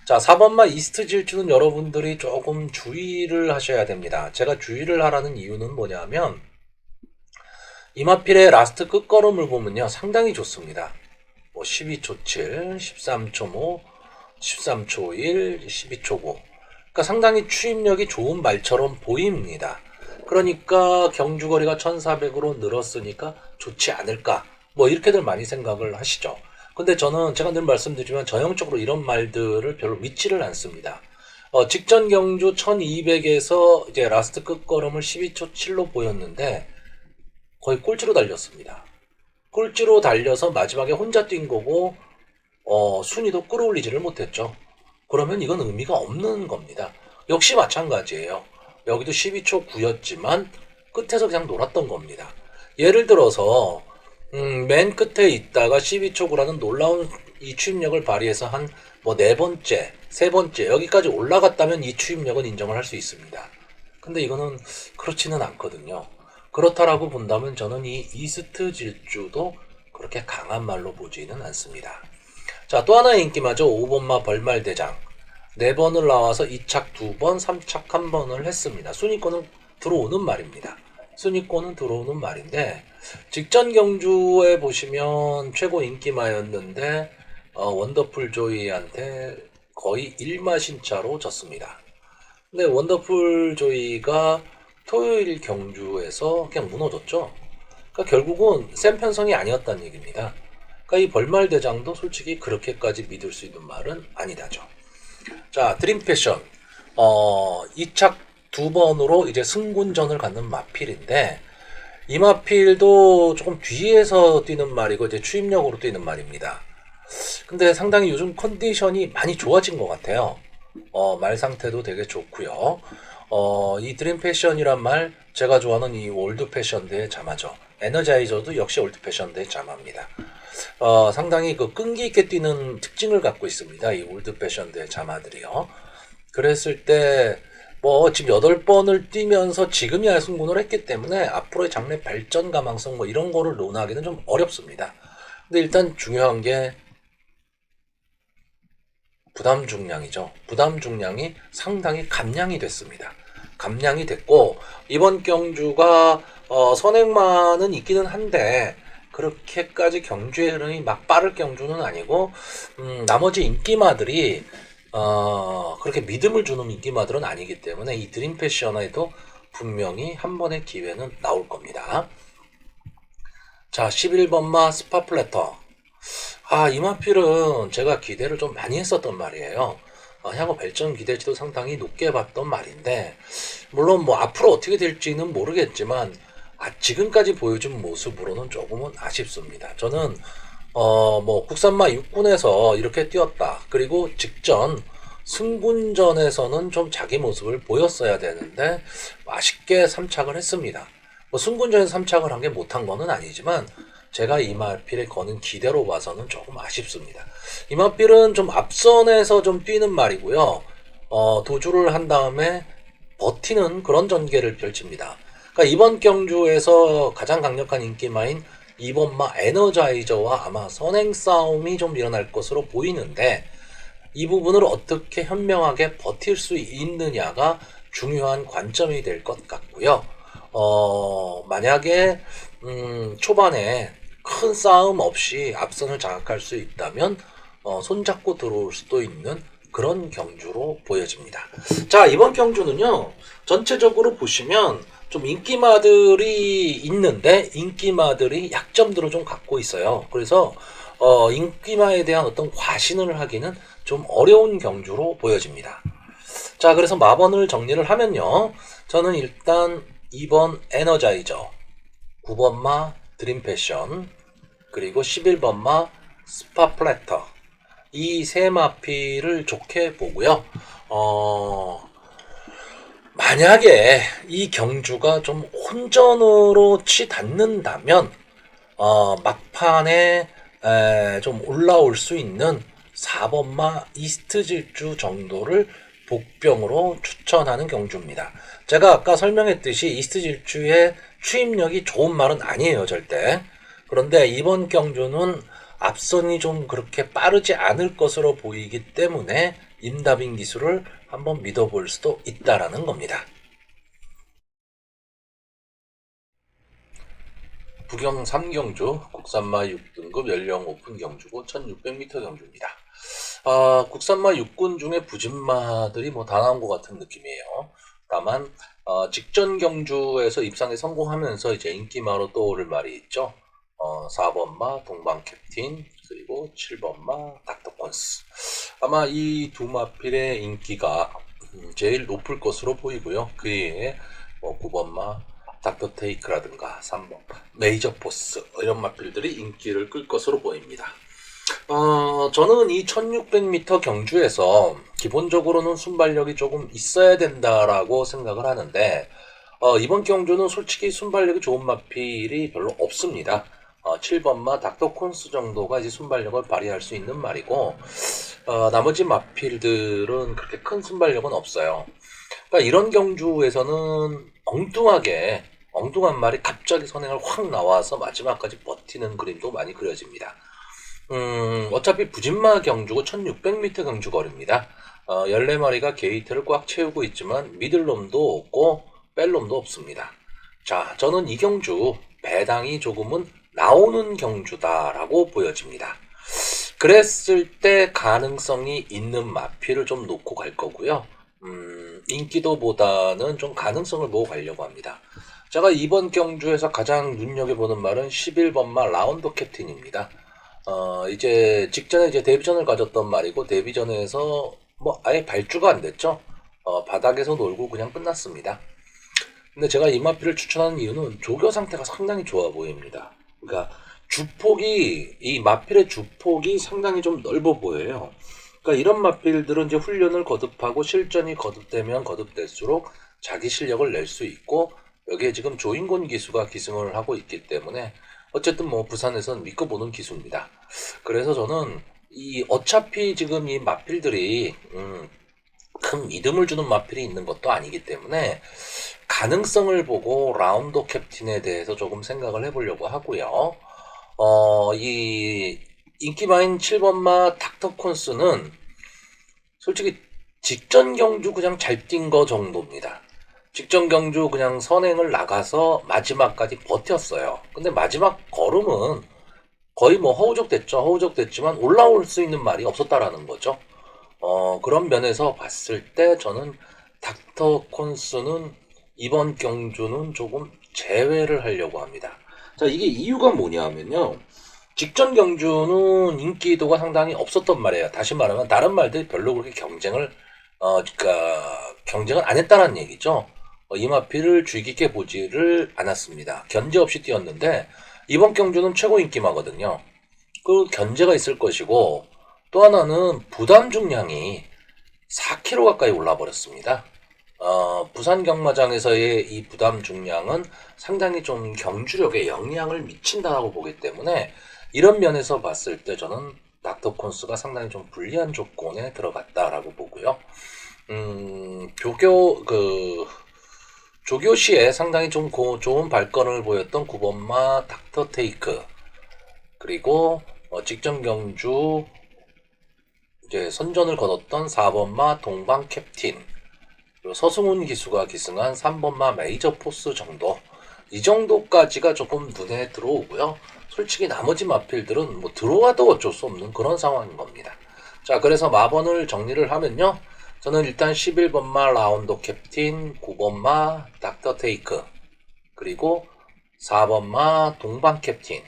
자, 4번마 이스트 질주는 여러분들이 조금 주의를 하셔야 됩니다. 제가 주의를 하라는 이유는 뭐냐면 이마필의 라스트 끝걸음을 보면요, 상당히 좋습니다. 뭐 12초 7, 13초 5, 13초 1, 12초 9. 그러니까 상당히 추임력이 좋은 말처럼 보입니다. 그러니까 경주거리가 1400으로 늘었으니까 좋지 않을까, 뭐 이렇게들 많이 생각을 하시죠. 근데 저는 제가 늘 말씀드리지만 전형적으로 이런 말들을 별로 믿지를 않습니다. 직전 경주 1200에서 이제 라스트 끝걸음을 12초 7로 보였는데 거의 꼴찌로 달렸습니다. 꼴찌로 달려서 마지막에 혼자 뛴 거고 순위도 끌어올리지를 못했죠. 그러면 이건 의미가 없는 겁니다. 역시 마찬가지예요. 여기도 12초 9였지만 끝에서 그냥 놀았던 겁니다. 예를 들어서 맨 끝에 있다가 12초 9라는 놀라운 이 추임력을 발휘해서 한 뭐 4번째, 3번째 여기까지 올라갔다면 이 추임력은 인정을 할 수 있습니다. 근데 이거는 그렇지는 않거든요. 그렇다라고 본다면 저는 이 이스트 질주도 그렇게 강한 말로 보지는 않습니다. 자, 또 하나의 인기마죠. 5번마 벌말대장. 4번을 나와서 2착 2번, 3착 1번을 했습니다. 순위권은 들어오는 말입니다. 순위권은 들어오는 말인데 직전 경주에 보시면 최고 인기마였는데 원더풀 조이한테 거의 1마신차로 졌습니다. 근데 원더풀 조이가 토요일 경주에서 그냥 무너졌죠. 그러니까 결국은 센 편성이 아니었다는 얘기입니다. 그러니까 이 벌말대장도 솔직히 그렇게까지 믿을 수 있는 말은 아니다죠. 자, 드림패션. 2착 2번으로 이제 승군전을 갖는 마필인데 이 마필도 조금 뒤에서 뛰는 말이고 이제 추임력으로 뛰는 말입니다. 근데 상당히 요즘 컨디션이 많이 좋아진 것 같아요. 말 상태도 되게 좋고요. 이 드림 패션이란 말 제가 좋아하는 이 올드 패션대의 자마죠. 에너자이저도 역시 올드 패션대의 자마입니다. 상당히 그 끈기 있게 뛰는 특징을 갖고 있습니다. 이 올드 패션대의 자마들이요. 그랬을 때 뭐 지금 8번을 뛰면서 지금이야 승군을 했기 때문에 앞으로의 장래 발전 가망성 뭐 이런 거를 논하기는 좀 어렵습니다. 근데 일단 중요한 게 부담 중량이죠. 부담 중량이 상당히 감량이 됐습니다. 감량이 됐고 이번 경주가 선행만은 있기는 한데 그렇게까지 경주의 흐름이 막 빠를 경주는 아니고 나머지 인기마들이 그렇게 믿음을 주는 인기마들은 아니기 때문에 이 드림 패셔너에도 분명히 한 번의 기회는 나올 겁니다. 자, 11번마 스파플래터. 이 마필은 제가 기대를 좀 많이 했었던 말이에요. 향후 발전 기대치도 상당히 높게 봤던 말인데, 물론 뭐 앞으로 어떻게 될지는 모르겠지만, 지금까지 보여준 모습으로는 조금은 아쉽습니다. 저는, 뭐 국산마 6군에서 이렇게 뛰었다. 그리고 직전 승군전에서는 좀 자기 모습을 보였어야 되는데, 아쉽게 3착을 했습니다. 뭐 승군전에서 3착을 한 게 못한 거는 아니지만, 제가 이마필에 거는 기대로 봐서는 조금 아쉽습니다. 이마필은 좀 앞선에서 좀 뛰는 말이고요. 도주를 한 다음에 버티는 그런 전개를 펼칩니다. 그러니까 이번 경주에서 가장 강력한 인기마인 2번마 에너자이저와 아마 선행 싸움이 좀 일어날 것으로 보이는데 이 부분을 어떻게 현명하게 버틸 수 있느냐가 중요한 관점이 될 것 같고요. 만약에 초반에 큰 싸움 없이 앞선을 장악할 수 있다면 손잡고 들어올 수도 있는 그런 경주로 보여집니다. 자, 이번 경주는요. 전체적으로 보시면 좀 인기마들이 있는데 인기마들이 약점들을 좀 갖고 있어요. 그래서 인기마에 대한 어떤 과신을 하기는 좀 어려운 경주로 보여집니다. 자, 그래서 마번을 정리를 하면요. 저는 일단 2번 에너자이저, 9번마 드림패션, 그리고 11번마 스파플래터 이 세 마피를 좋게 보고요. 만약에 이 경주가 좀 혼전으로 치닫는다면 막판에 좀 올라올 수 있는 4번마 이스트 질주 정도를 복병으로 추천하는 경주입니다. 제가 아까 설명했듯이 이스트 질주의 추임력이 좋은 말은 아니에요, 절대. 그런데 이번 경주는 앞선이 좀 그렇게 빠르지 않을 것으로 보이기 때문에 임다빈 기술을 한번 믿어볼 수도 있다라는 겁니다. 부경 3경주 국산마 6등급 연령 오픈 경주고 1600m 경주입니다. 국산마 6군 중에 부진마들이 뭐 다 나온 것 같은 느낌이에요. 다만 직전 경주에서 입상에 성공하면서 이제 인기마로 떠오를 말이 있죠. 4번마 동방 캡틴 그리고 7번마 닥터콘스. 아마 이 두 마필의 인기가 제일 높을 것으로 보이고요. 그 외에 9번마 닥터 테이크라든가 3번 메이저 포스 이런 마필들이 인기를 끌 것으로 보입니다. 저는 이 1600m 경주에서 기본적으로는 순발력이 조금 있어야 된다라고 생각을 하는데 이번 경주는 솔직히 순발력이 좋은 마필이 별로 없습니다. 7번마 닥터 콘스 정도가 이제 순발력을 발휘할 수 있는 말이고 나머지 마필들은 그렇게 큰 순발력은 없어요. 그러니까 이런 경주에서는 엉뚱한 말이 갑자기 선행을 확 나와서 마지막까지 버티는 그림도 많이 그려집니다. 어차피 부진마 경주고 1600m 경주 거리입니다. 14마리가 게이트를 꽉 채우고 있지만 믿을놈도 없고 뺄놈도 없습니다. 자, 저는 이 경주 배당이 조금은 나오는 경주다라고 보여집니다. 그랬을 때 가능성이 있는 마필을 좀 놓고 갈 거고요. 인기도보다는 좀 가능성을 보고 가려고 합니다. 제가 이번 경주에서 가장 눈여겨보는 말은 11번마 라운드 캡틴입니다. 이제 직전에 이제 데뷔전을 가졌던 말이고 데뷔전에서 뭐 아예 발주가 안 됐죠. 바닥에서 놀고 그냥 끝났습니다. 근데 제가 이 마필을 추천하는 이유는 조교 상태가 상당히 좋아 보입니다. 그러니까 이 마필의 주폭이 상당히 좀 넓어 보여요. 그러니까 이런 마필들은 이제 훈련을 거듭하고 실전이 거듭되면 거듭될수록 자기 실력을 낼 수 있고 여기에 지금 조인곤 기수가 기승을 하고 있기 때문에 어쨌든 뭐 부산에선 믿고 보는 기수입니다. 그래서 저는 어차피 지금 이 마필들이 큰 믿음을 주는 마필이 있는 것도 아니기 때문에 가능성을 보고 라운드 캡틴에 대해서 조금 생각을 해보려고 하고요. 이 인기마인 7번마 닥터 콘스는 솔직히 직전 경주 그냥 잘 뛴 거 정도입니다. 직전 경주 그냥 선행을 나가서 마지막까지 버텼어요. 근데 마지막 걸음은 거의 뭐 허우적댔죠. 허우적댔지만 올라올 수 있는 말이 없었다라는 거죠. 그런 면에서 봤을 때 저는 닥터 콘스는 이번 경주는 조금 제외를 하려고 합니다. 자, 이게 이유가 뭐냐면요. 직전 경주는 인기도가 상당히 없었단 말이에요. 다시 말하면 다른 말들이 별로 그렇게 그러니까 경쟁을 안 했다는 얘기죠. 이마피를 주의 깊게 보지를 않았습니다. 견제 없이 뛰었는데 이번 경주는 최고 인기마거든요. 그 견제가 있을 것이고 또 하나는 부담 중량이 4kg 가까이 올라 버렸습니다. 부산 경마장에서의 이 부담 중량은 상당히 좀 경주력에 영향을 미친다고 보기 때문에 이런 면에서 봤을 때 저는 닥터 콘스가 상당히 좀 불리한 조건에 들어갔다라고 보고요. 조교시에 상당히 좀 좋은 발걸음을 보였던 9번마 닥터 테이크, 그리고 직전 경주 이제 선전을 거뒀던 4번마 동방 캡틴, 그리고 서승훈 기수가 기승한 3번마 메이저 포스 정도, 이 정도까지가 조금 눈에 들어오고요. 솔직히 나머지 마필들은 뭐 들어와도 어쩔 수 없는 그런 상황인 겁니다. 자, 그래서 마번을 정리를 하면요. 저는 일단 11번마 라운드 캡틴, 9번마 닥터 테이크, 그리고 4번마 동방 캡틴,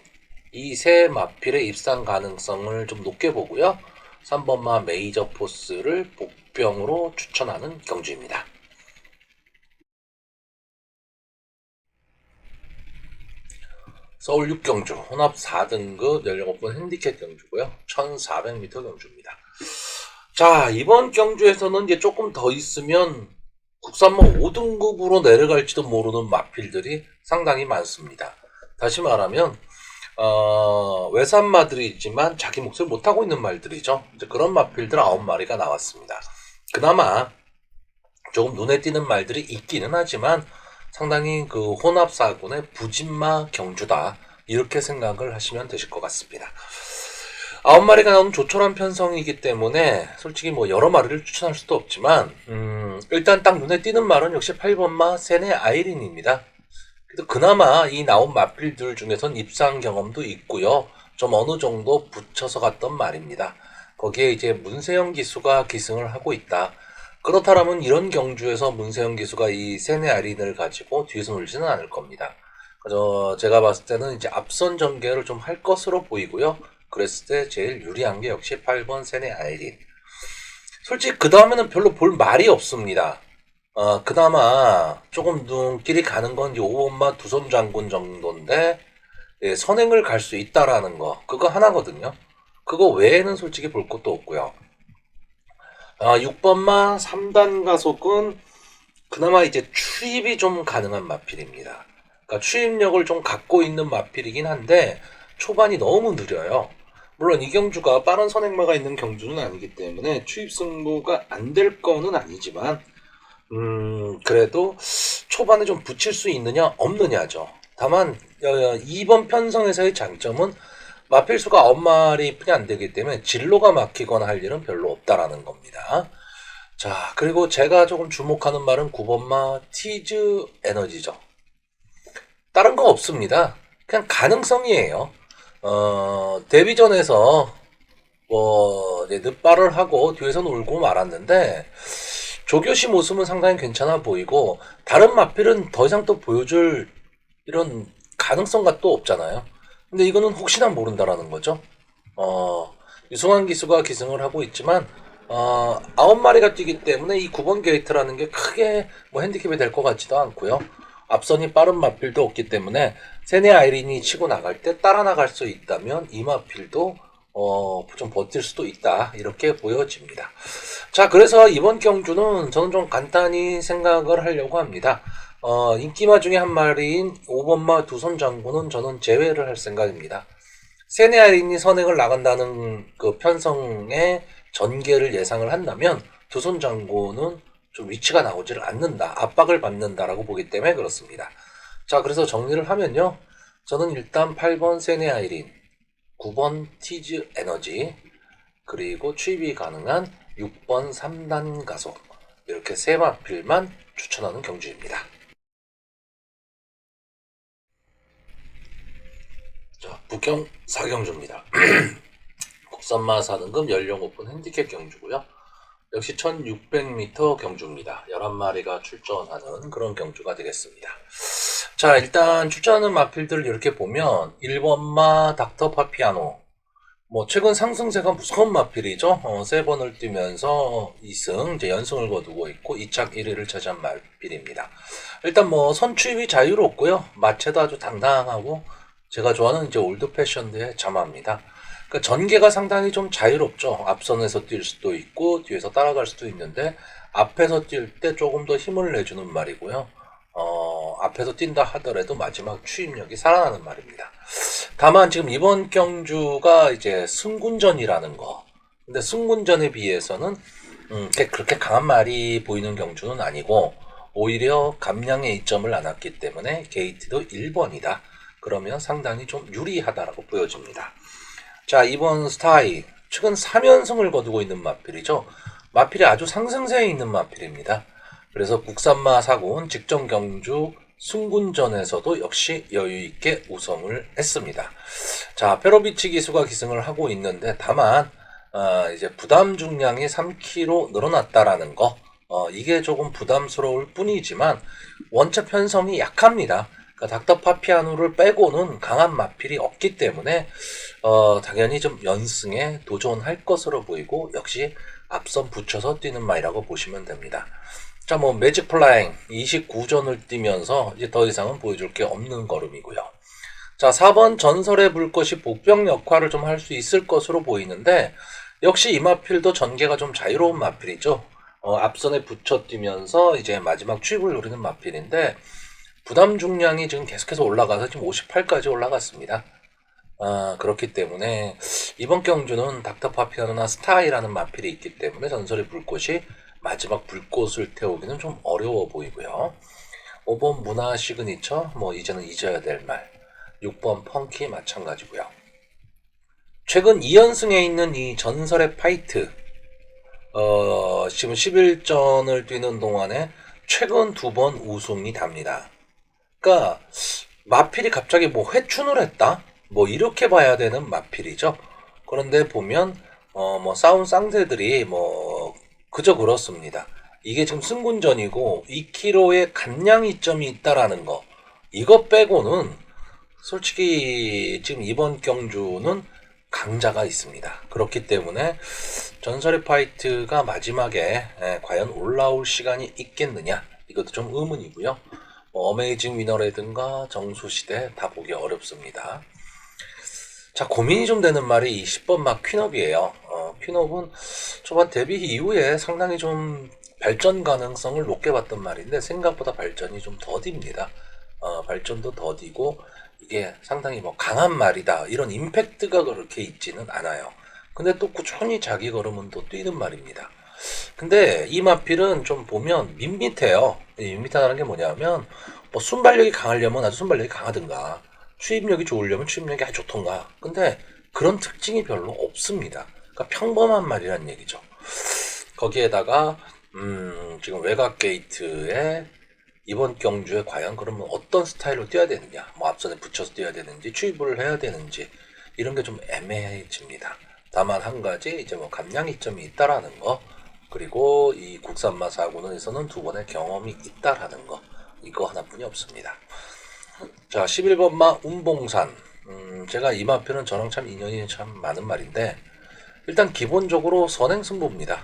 이 세 마필의 입상 가능성을 좀 높게 보고요. 3번마 메이저 포스를 복병으로 추천하는 경주입니다. 서울 6경주 혼합 4등급 17번 핸디캡 경주고요. 1400m 경주입니다. 자, 이번 경주에서는 이제 조금 더 있으면 국산모 5등급으로 내려갈지도 모르는 마필들이 상당히 많습니다. 다시 말하면 외산마들이 있지만 자기 몫을 못하고 있는 말들이죠. 이제 그런 마필들 9마리가 나왔습니다. 그나마 조금 눈에 띄는 말들이 있기는 하지만 상당히 그 혼합사군의 부진마 경주다, 이렇게 생각을 하시면 되실 것 같습니다. 9마리가 나오는 조촐한 편성이기 때문에 솔직히 뭐 여러 마리를 추천할 수도 없지만 일단 딱 눈에 띄는 말은 역시 8번마 세네 아이린입니다. 그래도 그나마 이 나온 마필들 중에선 입상 경험도 있고요. 좀 어느 정도 붙여서 갔던 말입니다. 거기에 이제 문세영 기수가 기승을 하고 있다. 그렇다면 이런 경주에서 문세영 기수가 이 세네 아이린을 가지고 뒤에서 놀지는 않을 겁니다. 그래서 제가 봤을 때는 이제 앞선 전개를 좀 할 것으로 보이고요. 그랬을 때 제일 유리한 게 역시 8번 세네 아이린. 솔직히 그 다음에는 별로 볼 말이 없습니다. 그나마 조금 눈길이 가는 건 5번마 두손 장군 정도인데, 예, 선행을 갈 수 있다라는 거, 그거 하나거든요. 그거 외에는 솔직히 볼 것도 없고요. 6번마 3단 가속은 그나마 이제 추입이 좀 가능한 마필입니다. 그러니까 추입력을 좀 갖고 있는 마필이긴 한데 초반이 너무 느려요. 물론 이 경주가 빠른 선행마가 있는 경주는 아니기 때문에 추입 승부가 안 될 거는 아니지만 그래도 초반에 좀 붙일 수 있느냐 없느냐죠. 다만 2번 편성에서의 장점은 마필수가 9마리뿐이 안 되기 때문에 진로가 막히거나 할 일은 별로 없다라는 겁니다. 자, 그리고 제가 조금 주목하는 말은 9번마 티즈 에너지죠. 다른 거 없습니다. 그냥 가능성이에요. 데뷔전에서 뭐 이제 늦발을 하고 뒤에서 놀고 말았는데 조교시 모습은 상당히 괜찮아 보이고 다른 마필은 더 이상 또 보여줄 이런 가능성가 또 없잖아요. 근데 이거는 혹시나 모른다라는 거죠. 유승환 기수가 기승을 하고 있지만 9마리가 뛰기 때문에 이 9번 게이트라는 게 크게 뭐 핸디캡이 될 것 같지도 않고요. 앞선이 빠른 마필도 없기 때문에 세네 아이린이 치고 나갈 때 따라 나갈 수 있다면 이 마필도 좀 버틸 수도 있다, 이렇게 보여집니다. 자, 그래서 이번 경주는 저는 좀 간단히 생각을 하려고 합니다. 인기마 중에 한 마리인 5번마 두손 장군은 저는 제외를 할 생각입니다. 세네 아이린이 선행을 나간다는 그 편성의 전개를 예상을 한다면 두손 장군은 좀 위치가 나오지를 않는다, 압박을 받는다라고 보기 때문에 그렇습니다. 자, 그래서 정리를 하면요. 저는 일단 8번 세네 아이린, 9번 티즈 에너지, 그리고 추입이 가능한 6번 3단 가속 이렇게 세 마필만 추천하는 경주입니다. 자, 북경 4경주입니다. 국산마 4등급 연령 오픈 핸디캡 경주고요. 역시 1600m 경주입니다. 11마리가 출전하는 그런 경주가 되겠습니다. 자, 일단 출전하는 마필들을 이렇게 보면 1번마 닥터 파피아노, 뭐 최근 상승세가 무서운 마필이죠. 3번을 뛰면서 2승, 이제 연승을 거두고 있고 2착 1위를 차지한 마필입니다. 일단 뭐 선취입이 자유롭고요. 마체도 아주 당당하고 제가 좋아하는 이제 올드 패션드의 자마입니다. 그러니까 전개가 상당히 좀 자유롭죠. 앞선에서 뛸 수도 있고 뒤에서 따라갈 수도 있는데 앞에서 뛸 때 조금 더 힘을 내주는 말이고요. 앞에서 뛴다 하더라도 마지막 추임력이 살아나는 말입니다. 다만 지금 이번 경주가 이제 승군전이라는 거. 근데 승군전에 비해서는 그렇게 강한 말이 보이는 경주는 아니고 오히려 감량의 이점을 안 왔기 때문에 게이트도 1번이다. 그러면 상당히 좀 유리하다라고 보여집니다. 자, 이번 스타이 최근 3연승을 거두고 있는 마필이죠. 마필이 아주 상승세에 있는 마필입니다. 그래서 국산마 사고는 직전 경주 승군전에서도 역시 여유있게 우승을 했습니다. 자, 페로비치 기수가 기승을 하고 있는데 다만 이제 부담 중량이 3kg 늘어났다라는 거, 이게 조금 부담스러울 뿐이지만 원체 편성이 약합니다. 그러니까 닥터 파피아노를 빼고는 강한 마필이 없기 때문에 당연히 좀 연승에 도전할 것으로 보이고 역시 앞선 붙여서 뛰는 말이라고 보시면 됩니다. 자, 뭐 매직 플라잉 29전을 뛰면서 이제 더 이상은 보여줄 게 없는 걸음이고요. 자, 4번 전설의 불꽃이 복병 역할을 좀 할 수 있을 것으로 보이는데 역시 이 마필도 전개가 좀 자유로운 마필이죠. 앞선에 붙여 뛰면서 이제 마지막 추입을 노리는 마필인데 부담 중량이 지금 계속해서 올라가서 지금 58까지 올라갔습니다. 그렇기 때문에 이번 경주는 닥터 파피아노나 스타이라는 마필이 있기 때문에 전설의 불꽃이 마지막 불꽃을 태우기는 좀 어려워 보이고요. 5번 문화 시그니처, 뭐 이제는 잊어야 될 말. 6번 펑키 마찬가지고요. 최근 2연승에 있는 이 전설의 파이트, 지금 11전을 뛰는 동안에 최근 2번 우승이 답니다. 그러니까 마필이 갑자기 뭐 회춘을 했다? 뭐 이렇게 봐야 되는 마필이죠. 그런데 보면 뭐 싸운 쌍새들이 뭐 그저 그렇습니다. 이게 지금 승군전이고 2kg의 감량 이점이 있다라는 거, 이거 빼고는 솔직히 지금 이번 경주는 강자가 있습니다. 그렇기 때문에 전설의 파이트가 마지막에 과연 올라올 시간이 있겠느냐, 이것도 좀 의문이고요. 뭐 어메이징 위너라든가 정수시대 다 보기 어렵습니다. 자, 고민이 좀 되는 말이 이 10번 막 퀸업이에요. 퀸업은 초반 데뷔 이후에 상당히 좀 발전 가능성을 높게 봤던 말인데 생각보다 발전이 좀 더딥니다. 발전도 더디고 이게 상당히 뭐 강한 말이다 이런 임팩트가 그렇게 있지는 않아요. 근데 또 꾸준히 자기 걸음은 또 뛰는 말입니다. 근데 이 마필은 좀 보면 밋밋해요. 밋밋하다는 게 뭐냐면 뭐 순발력이 강하려면 아주 순발력이 강하든가 추입력이 좋으려면 추입력이 아주 좋던가. 근데 그런 특징이 별로 없습니다. 그러니까 평범한 말이란 얘기죠. 거기에다가 지금 외곽 게이트에 이번 경주에 과연 그러면 어떤 스타일로 뛰어야 되느냐, 뭐 앞선에 붙여서 뛰어야 되는지 추입을 해야 되는지 이런 게 좀 애매해집니다. 다만 한 가지 이제 뭐 감량 이점이 있다라는 거, 그리고 이 국산마 사고는에서는 2번의 경험이 있다라는 거, 이거 하나뿐이 없습니다. 자, 11번마 운봉산. 제가 이 마표는 저랑 참 인연이 참 많은 말인데 일단 기본적으로 선행승부입니다.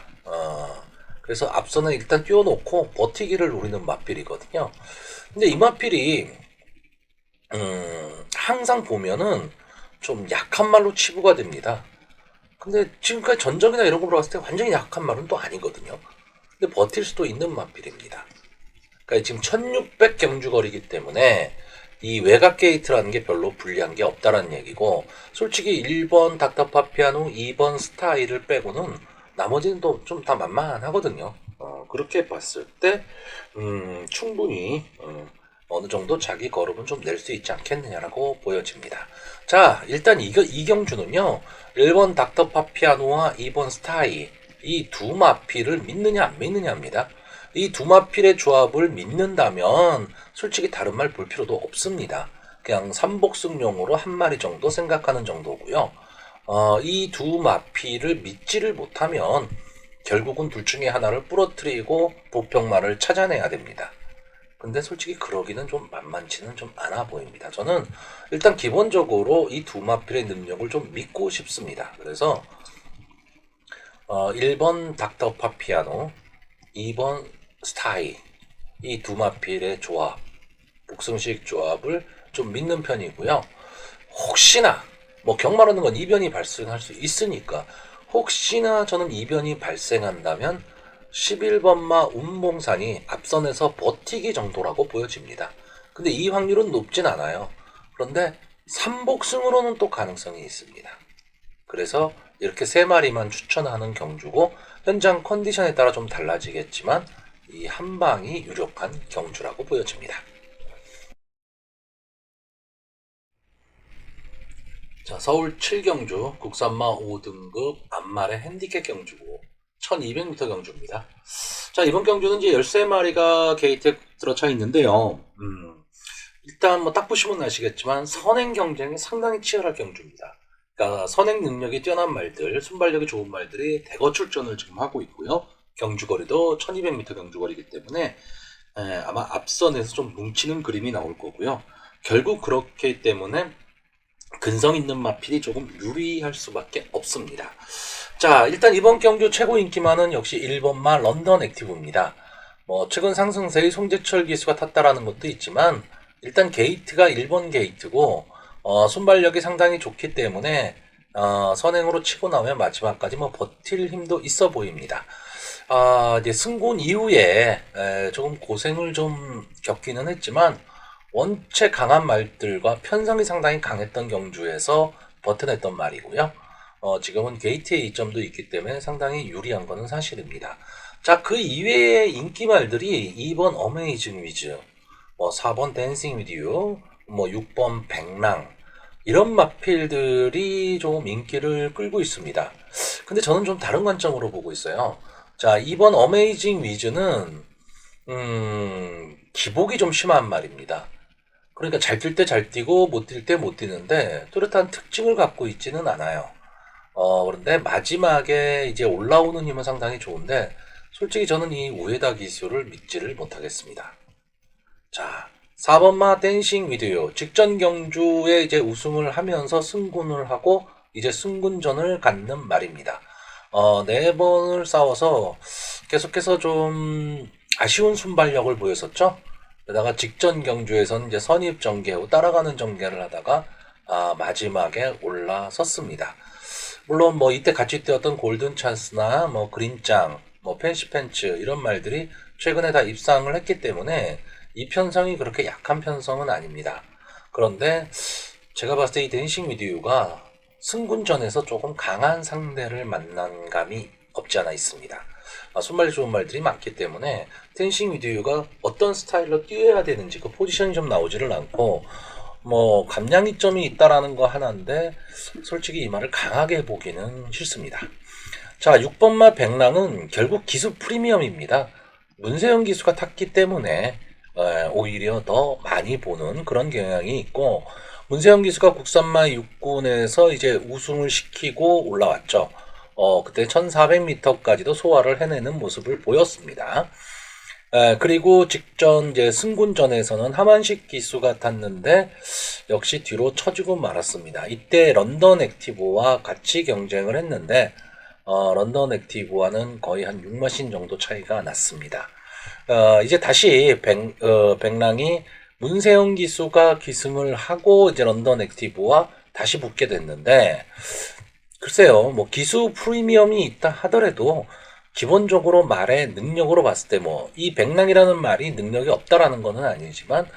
그래서 앞선에 일단 띄워놓고 버티기를 노리는 마필이거든요. 근데 이 마필이 항상 보면은 좀 약한 말로 치부가 됩니다. 근데 지금까지 전적이나 이런 거 봤을 때 완전히 약한 말은 또 아니거든요. 근데 버틸 수도 있는 마필입니다. 그러니까 지금 1600 경주거리기 때문에 이 외곽 게이트라는 게 별로 불리한 게 없다라는 얘기고, 솔직히 1번 닥터파피아노, 2번 스타일을 빼고는 나머지는 또 좀 다 만만하거든요. 그렇게 봤을 때 충분히 어느 정도 자기 걸음은 좀 낼 수 있지 않겠느냐라고 보여집니다. 자, 일단 이 경주는요 1번 닥터파피아노와 2번 스타이, 이 두 마필을 믿느냐 안 믿느냐입니다. 이 두 마필의 조합을 믿는다면 솔직히 다른 말 볼 필요도 없습니다. 그냥 삼복승용으로 한 마리 정도 생각하는 정도고요. 이 두 마필을 믿지를 못하면 결국은 둘 중에 하나를 부러뜨리고 보평말을 찾아내야 됩니다. 근데 솔직히 그러기는 좀 만만치는 좀 않아 보입니다. 저는 일단 기본적으로 이 두 마필의 능력을 좀 믿고 싶습니다. 그래서 1번 닥터 파피아노, 2번 스타이, 이 두 마필의 조합, 복승식 조합을 좀 믿는 편이고요. 혹시나 뭐 경마라는 건 이변이 발생할 수 있으니까 혹시나 저는 이변이 발생한다면 11번마 운봉산이 앞선에서 버티기 정도라고 보여집니다. 근데 이 확률은 높진 않아요. 그런데 3복승으로는 또 가능성이 있습니다. 그래서 이렇게 3마리만 추천하는 경주고 현장 컨디션에 따라 좀 달라지겠지만 이 한방이 유력한 경주라고 보여집니다. 자, 서울 7경주 국산마 5등급 앞말의 핸디캡 경주고 1200m 경주입니다. 자, 이번 경주는 이제 13마리가 게이트에 들어차 있는데요. 일단 뭐 딱 보시면 아시겠지만 선행 경쟁이 상당히 치열할 경주입니다. 그러니까 선행 능력이 뛰어난 말들, 순발력이 좋은 말들이 대거 출전을 지금 하고 있고요. 경주거리도 1200m 경주거리이기 때문에 아마 앞선에서 좀 뭉치는 그림이 나올 거고요. 결국 그렇기 때문에 근성 있는 마필이 조금 유리할 수밖에 없습니다. 자, 일단 이번 경주 최고 인기마는 역시 1번마 런던 액티브입니다. 뭐 최근 상승세의 송재철 기수가 탔다라는 것도 있지만 일단 게이트가 1번 게이트고 순발력이 상당히 좋기 때문에 선행으로 치고 나오면 마지막까지 뭐 버틸 힘도 있어 보입니다. 이제 승군 이후에 조금 고생을 좀 겪기는 했지만 원체 강한 말들과 편성이 상당히 강했던 경주에서 버텨냈던 말이고요. 지금은 게이트의 이점도 있기 때문에 상당히 유리한 것은 사실입니다. 자, 그 이외의 인기 말들이 2번 어메이징 위즈, 뭐 4번 댄싱 위드 유, 뭐 6번 백랑 이런 마필들이 조금 인기를 끌고 있습니다. 근데 저는 좀 다른 관점으로 보고 있어요. 자, 2번 어메이징 위즈는 기복이 좀 심한 말입니다. 그러니까 잘 뛸 때 잘 뛰고 못 뛸 때 못 뛰는데 뚜렷한 특징을 갖고 있지는 않아요. 그런데 마지막에 이제 올라오는 힘은 상당히 좋은데 솔직히 저는 이 우에다 기수를 믿지를 못하겠습니다. 자, 4번마 댄싱 위드요. 직전 경주에 이제 우승을 하면서 승군을 하고 이제 승군전을 갖는 말입니다. 4번을 싸워서 계속해서 좀 아쉬운 순발력을 보였었죠. 게다가 직전 경주에서는 이제 선입 전개 후 따라가는 전개를 하다가 마지막에 올라섰습니다. 물론 뭐 이때 같이 뛰었던 골든 찬스나 뭐 그린짱, 뭐 펜시 펜츠 이런 말들이 최근에 다 입상을 했기 때문에 이 편성이 그렇게 약한 편성은 아닙니다. 그런데 제가 봤을 때 이 댄싱 위드 유가 승군전에서 조금 강한 상대를 만난 감이 없지 않아 있습니다. 순발력 좋은 말들이 많기 때문에 댄싱 위드 유가 어떤 스타일로 뛰어야 되는지 그 포지션이 좀 나오지를 않고 뭐 감량이점이 있다라는 거 하나인데 솔직히 이 말을 강하게 보기는 싫습니다. 자, 6번마 백랑은 결국 기수 프리미엄입니다. 문세영 기수가 탔기 때문에 오히려 더 많이 보는 그런 경향이 있고 문세영 기수가 국산마 6군에서 이제 우승을 시키고 올라왔죠. 그때 1400m까지도 소화를 해내는 모습을 보였습니다. 그리고 직전 이제 승군전에서는 하만식 기수가 탔는데 역시 뒤로 처지고 말았습니다. 이때 런던 액티브와 같이 경쟁을 했는데 런던 액티브와는 거의 한 6마신 정도 차이가 났습니다. 이제 다시 백랑이 문세영 기수가 기승을 하고 이제 런던 액티브와 다시 붙게 됐는데 글쎄요, 뭐 기수 프리미엄이 있다 하더라도 기본적으로 말의 능력으로 봤을 때 뭐 이 백랑이라는 말이 능력이 없다라는 것은 아니지만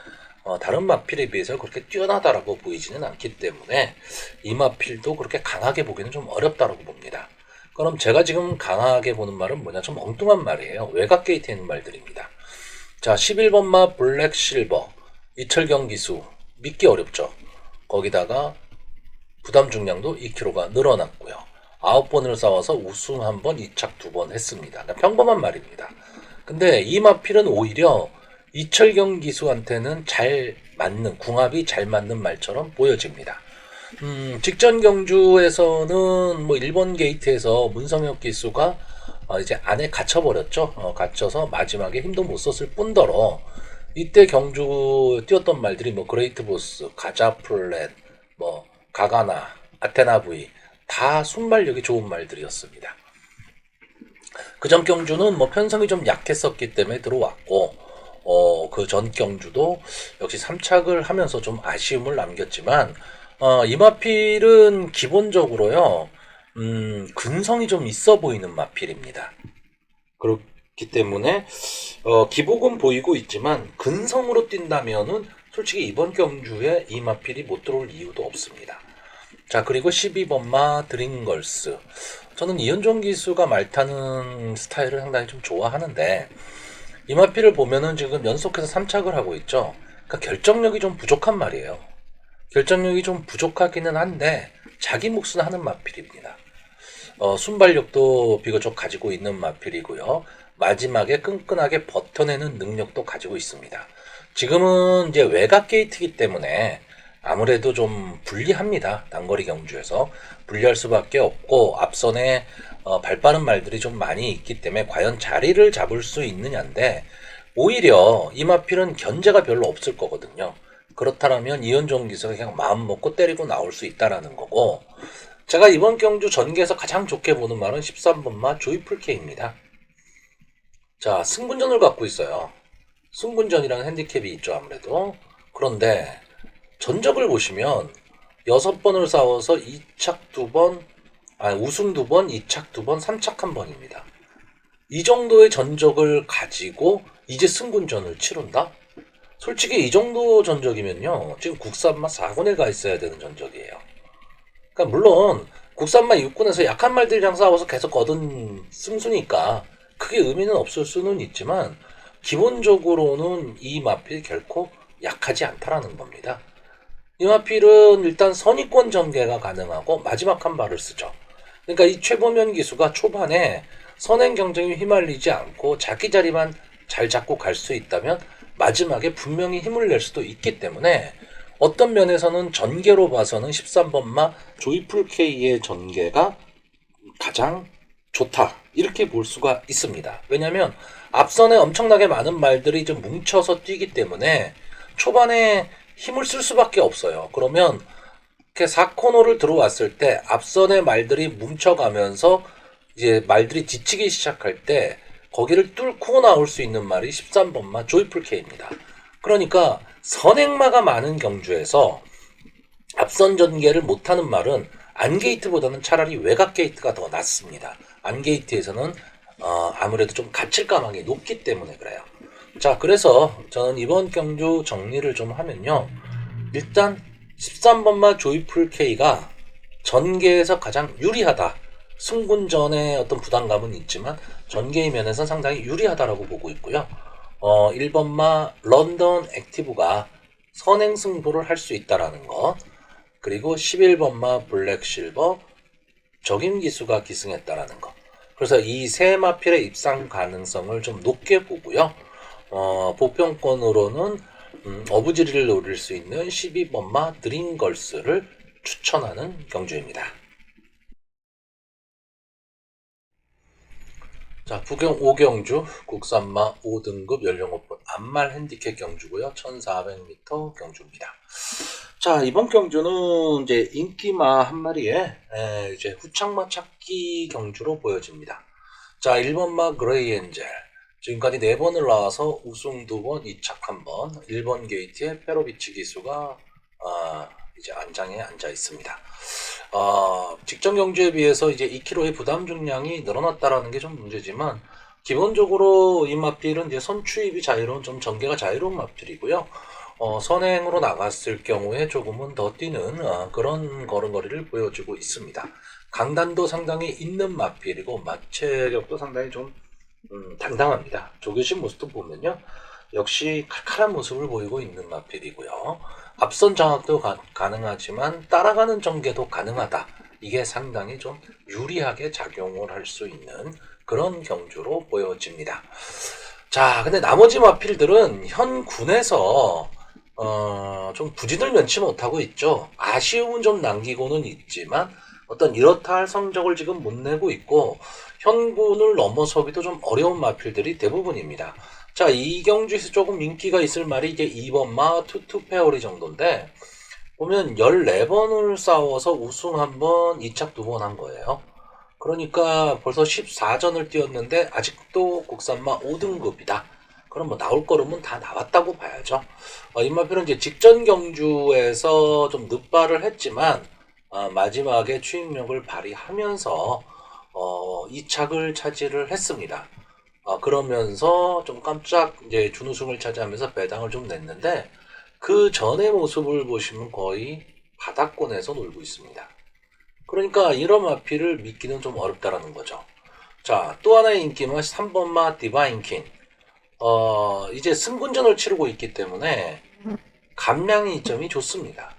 다른 마필에 비해서 그렇게 뛰어나다라고 보이지는 않기 때문에 이 마필도 그렇게 강하게 보기는 좀 어렵다라고 봅니다. 그럼 제가 지금 강하게 보는 말은 뭐냐? 좀 엉뚱한 말이에요. 외곽 게이트에 있는 말들입니다. 자, 11번마 블랙 실버 이철경 기수 믿기 어렵죠. 거기다가 부담 중량도 2kg가 늘어났고요. 9번을 싸워서 우승 1번, 2착 2번 했습니다. 그러니까 평범한 말입니다. 근데 이 마필은 오히려 이철경 기수한테는 잘 맞는, 궁합이 잘 맞는 말처럼 보여집니다. 직전 경주에서는 뭐 1번 게이트에서 문성혁 기수가 이제 안에 갇혀버렸죠. 갇혀서 마지막에 힘도 못 썼을 뿐더러 이때 경주 뛰었던 말들이 뭐 그레이트 보스, 가자 플랫, 뭐 가가나, 아테나 V 다 순발력이 좋은 말들이었습니다. 그전 경주는 뭐 편성이 좀 약했었기 때문에 들어왔고 그 전 경주도 역시 3착을 하면서 좀 아쉬움을 남겼지만 이 마필은 기본적으로요 근성이 좀 있어 보이는 마필입니다. 그렇기 때문에 기복은 보이고 있지만 근성으로 뛴다면은 솔직히 이번 경주에 이 마필이 못 들어올 이유도 없습니다. 자, 그리고 12번마 드링걸스. 저는 이현종 기수가 말 타는 스타일을 상당히 좀 좋아하는데 이 마필을 보면은 지금 연속해서 3착을 하고 있죠. 그러니까 결정력이 좀 부족한 말이에요. 결정력이 좀 부족하기는 한데 자기 몫은 하는 마필입니다. 순발력도 비교적 가지고 있는 마필이고요. 마지막에 끈끈하게 버텨내는 능력도 가지고 있습니다. 지금은 이제 외곽 게이트이기 때문에 아무래도 좀 불리합니다. 단거리 경주에서 불리할 수밖에 없고 앞선에 발빠른 말들이 좀 많이 있기 때문에 과연 자리를 잡을 수 있느냐인데 오히려 이 마필은 견제가 별로 없을 거거든요. 그렇다면 이현종 기수가 그냥 마음 먹고 때리고 나올 수 있다라는 거고 제가 이번 경주 전개에서 가장 좋게 보는 말은 13번마 조이풀 K입니다. 자, 승군전을 갖고 있어요. 승군전이라는 핸디캡이 있죠, 아무래도. 그런데 전적을 보시면 6번을 싸워서 2착 2번, 우승 2번, 2착 2번, 3착 1번입니다. 이 정도의 전적을 가지고 이제 승군전을 치른다? 솔직히 이 정도 전적이면요, 지금 국산마 4군에 가 있어야 되는 전적이에요. 그러니까 물론 국산마 6군에서 약한 말들이랑 싸워서 계속 얻은 승수니까 크게 의미는 없을 수는 있지만 기본적으로는 이 마필 결코 약하지 않다라는 겁니다. 이 마필은 일단 선의권 전개가 가능하고 마지막 한 발을 쓰죠. 그러니까 이 최보면 기수가 초반에 선행 경쟁에 휘말리지 않고 자기 자리만 잘 잡고 갈 수 있다면 마지막에 분명히 힘을 낼 수도 있기 때문에 어떤 면에서는 전개로 봐서는 13번마 조이풀 K의 전개가 가장 좋다 이렇게 볼 수가 있습니다. 왜냐하면 앞선에 엄청나게 많은 말들이 좀 뭉쳐서 뛰기 때문에 초반에 힘을 쓸 수밖에 없어요. 그러면 이렇게 4코너를 들어왔을 때 앞선의 말들이 뭉쳐가면서 이제 말들이 지치기 시작할 때 거기를 뚫고 나올 수 있는 말이 13번마 조이풀 K입니다. 그러니까 선행마가 많은 경주에서 앞선 전개를 못하는 말은 안게이트보다는 차라리 외곽 게이트가 더 낫습니다. 안게이트에서는 아무래도 좀 갇힐감이 높기 때문에 그래요. 자, 그래서 저는 이번 경주 정리를 좀 하면요. 일단 13번마 조이풀 K가 전개에서 가장 유리하다. 승군전의 어떤 부담감은 있지만 전개의 면에서 상당히 유리하다라고 보고 있고요. 1번마 런던 액티브가 선행 승부를 할 수 있다라는 것. 그리고 11번마 블랙 실버 적임 기수가 기승했다라는 것. 그래서 이 세 마필의 입상 가능성을 좀 높게 보고요. 보편권으로는 어부지리를 노릴 수 있는 12번마 드림걸스를 추천하는 경주입니다. 자, 부경 5경주 국산마 5등급 연령 오픈 안말 핸디캡 경주고요. 1400m 경주입니다. 자, 이번 경주는 이제 인기마 한 마리에 이제 후창마 찾기 경주로 보여집니다. 자, 1번마 그레이 엔젤. 지금까지 4번을 나와서 우승 2번, 2착 1번, 1번 게이트에 페로비치 기수가 이제 안장에 앉아 있습니다. 직전 경주에 비해서 이제 2kg의 부담 중량이 늘어났다라는 게 좀 문제지만 기본적으로 이 마필은 이제 선추입이 자유로운 좀 전개가 자유로운 마필이고요. 선행으로 나갔을 경우에 조금은 더 뛰는 그런 걸음걸이를 보여주고 있습니다. 강단도 상당히 있는 마필이고 마체력도 상당히 좀 당당합니다. 조교신 모습도 보면요. 역시 칼칼한 모습을 보이고 있는 마필이고요. 앞선 장악도 가능하지만 따라가는 전개도 가능하다. 이게 상당히 좀 유리하게 작용을 할 수 있는 그런 경주로 보여집니다. 자, 근데 나머지 마필들은 현 군에서 좀 부진을 면치 못하고 있죠. 아쉬움은 좀 남기고는 있지만 어떤 이렇다 할 성적을 지금 못 내고 있고 현군을 넘어서기도 좀 어려운 마필들이 대부분입니다. 자, 이 경주에서 조금 인기가 있을 말이 이게 2번 마 투투 페어리 정도인데 보면 14번을 싸워서 우승 1번, 2착 2번 한 거예요. 그러니까 벌써 14전을 뛰었는데 아직도 국산마 5등급이다. 그럼 뭐 나올 거름은 다 나왔다고 봐야죠. 임마필은 이제 직전 경주에서 좀 늦발을 했지만 마지막에 추임력을 발휘하면서 2착을 차지를 했습니다. 그러면서 좀 깜짝 이제 준우승을 차지하면서 배당을 좀 냈는데 그 전의 모습을 보시면 거의 바닥권에서 놀고 있습니다. 그러니까 이런 마피를 믿기는 좀 어렵다라는 거죠. 자, 또 하나의 인기는 3번마 디바인킨. 이제 승군전을 치르고 있기 때문에 감량의 이점이 좋습니다.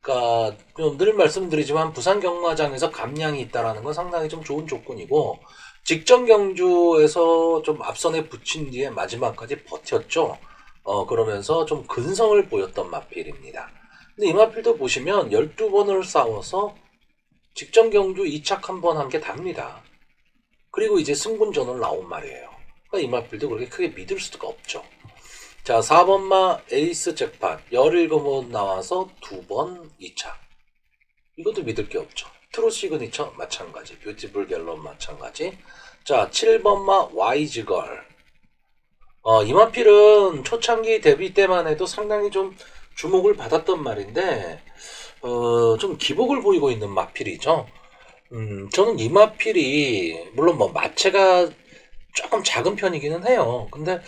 그러니까 늘 말씀드리지만 부산 경마장에서 감량이 있다라는 건 상당히 좀 좋은 조건이고 직전 경주에서 좀 앞선에 붙인 뒤에 마지막까지 버텼죠. 그러면서 좀 근성을 보였던 마필입니다. 근데 이 마필도 보시면 12번을 싸워서 직전 경주 2착 1번 한 게 답니다. 그리고 이제 승군전을 나온 말이에요. 그러니까 이 마필도 그렇게 크게 믿을 수가 없죠. 자, 4번마 에이스 잭팟 17번 나와서 2번 2착. 이것도 믿을 게 없죠. 트루 시그니처 마찬가지. 뷰티풀 갤럽 마찬가지. 자, 7번마 와이즈걸. 이마필은 초창기 데뷔 때만 해도 상당히 좀 주목을 받았던 말인데 좀 기복을 보이고 있는 마필이죠. 저는 이마필이 물론 뭐 마체가 조금 작은 편이기는 해요. 근데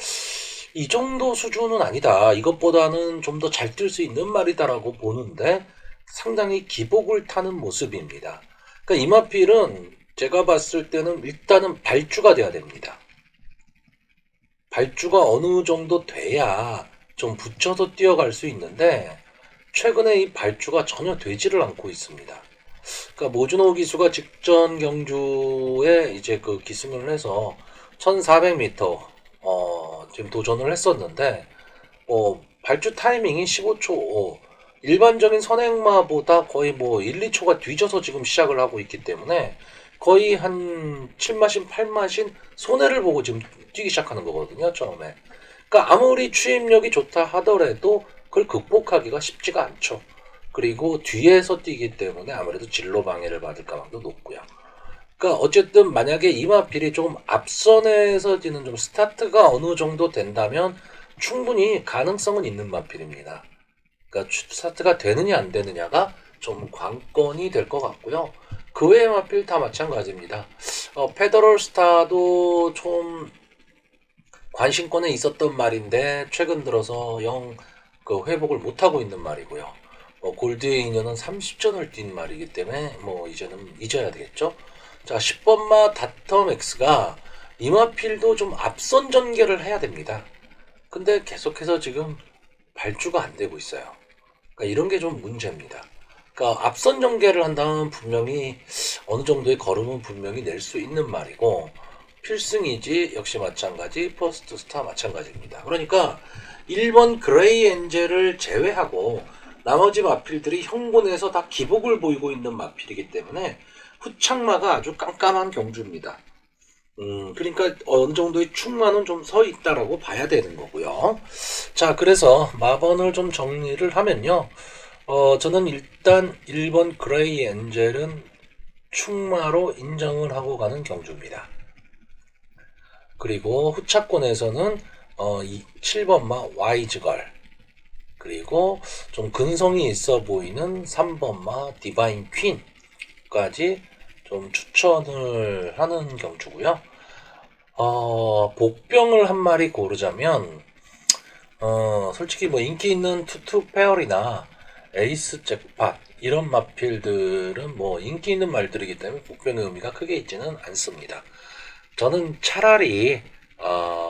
이 정도 수준은 아니다. 이것보다는 좀 더 잘 뛸 수 있는 말이다라고 보는데 상당히 기복을 타는 모습입니다. 그러니까 이마필은 제가 봤을 때는 일단은 발주가 돼야 됩니다. 발주가 어느 정도 돼야 좀 붙여서 뛰어갈 수 있는데 최근에 이 발주가 전혀 되지를 않고 있습니다. 그러니까 모준호 기수가 직전 경주에 이제 그 기승을 해서 1400m 지금 도전을 했었는데 발주 타이밍이 15초 일반적인 선행마보다 거의 뭐 1, 2초가 뒤져서 지금 시작을 하고 있기 때문에 거의 한 7마신, 8마신 손해를 보고 지금 뛰기 시작하는 거거든요, 처음에. 그러니까 아무리 추임력이 좋다 하더라도 그걸 극복하기가 쉽지가 않죠. 그리고 뒤에서 뛰기 때문에 아무래도 진로 방해를 받을 가능성도 높고요. 그러니까 어쨌든 만약에 이마필이 조금 앞선에서 뛰는 좀 스타트가 어느 정도 된다면 충분히 가능성은 있는 마필입니다. 그러니까 스타트가 되느냐 안 되느냐가 좀 관건이 될 것 같고요. 그 외의 마필 다 마찬가지입니다. 페더럴 스타도 좀 관심권에 있었던 말인데 최근 들어서 영 그 회복을 못하고 있는 말이고요. 골드의 인연은 30전을 뛴 말이기 때문에 뭐 이제는 잊어야 되겠죠. 자, 10번마 다텀X가 이마필도 좀 앞선 전개를 해야 됩니다. 근데 계속해서 지금 발주가 안 되고 있어요. 그러니까 이런 게 좀 문제입니다. 그러니까 앞선 전개를 한다면 분명히 어느 정도의 걸음은 분명히 낼 수 있는 말이고 필승이지 역시 마찬가지 퍼스트 스타 마찬가지입니다. 그러니까 1번 그레이 엔젤을 제외하고 나머지 마필들이 형군에서 다 기복을 보이고 있는 마필이기 때문에 후착마가 아주 깜깜한 경주입니다. 그러니까 어느 정도의 충만은 좀 서 있다라고 봐야 되는 거고요. 자, 그래서 마번을 좀 정리를 하면요. 저는 일단 1번 그레이 엔젤은 충마로 인정을 하고 가는 경주입니다. 그리고 후차권에서는 7번마 와이즈걸, 그리고 좀 근성이 있어 보이는 3번마 디바인 퀸까지 좀 추천을 하는 경주고요. 복병을 한 마리 고르자면 솔직히 뭐 인기 있는 투투 페어리나 에이스 잭팟 이런 마필들은 뭐 인기 있는 말들이기 때문에 복병의 의미가 크게 있지는 않습니다. 저는 차라리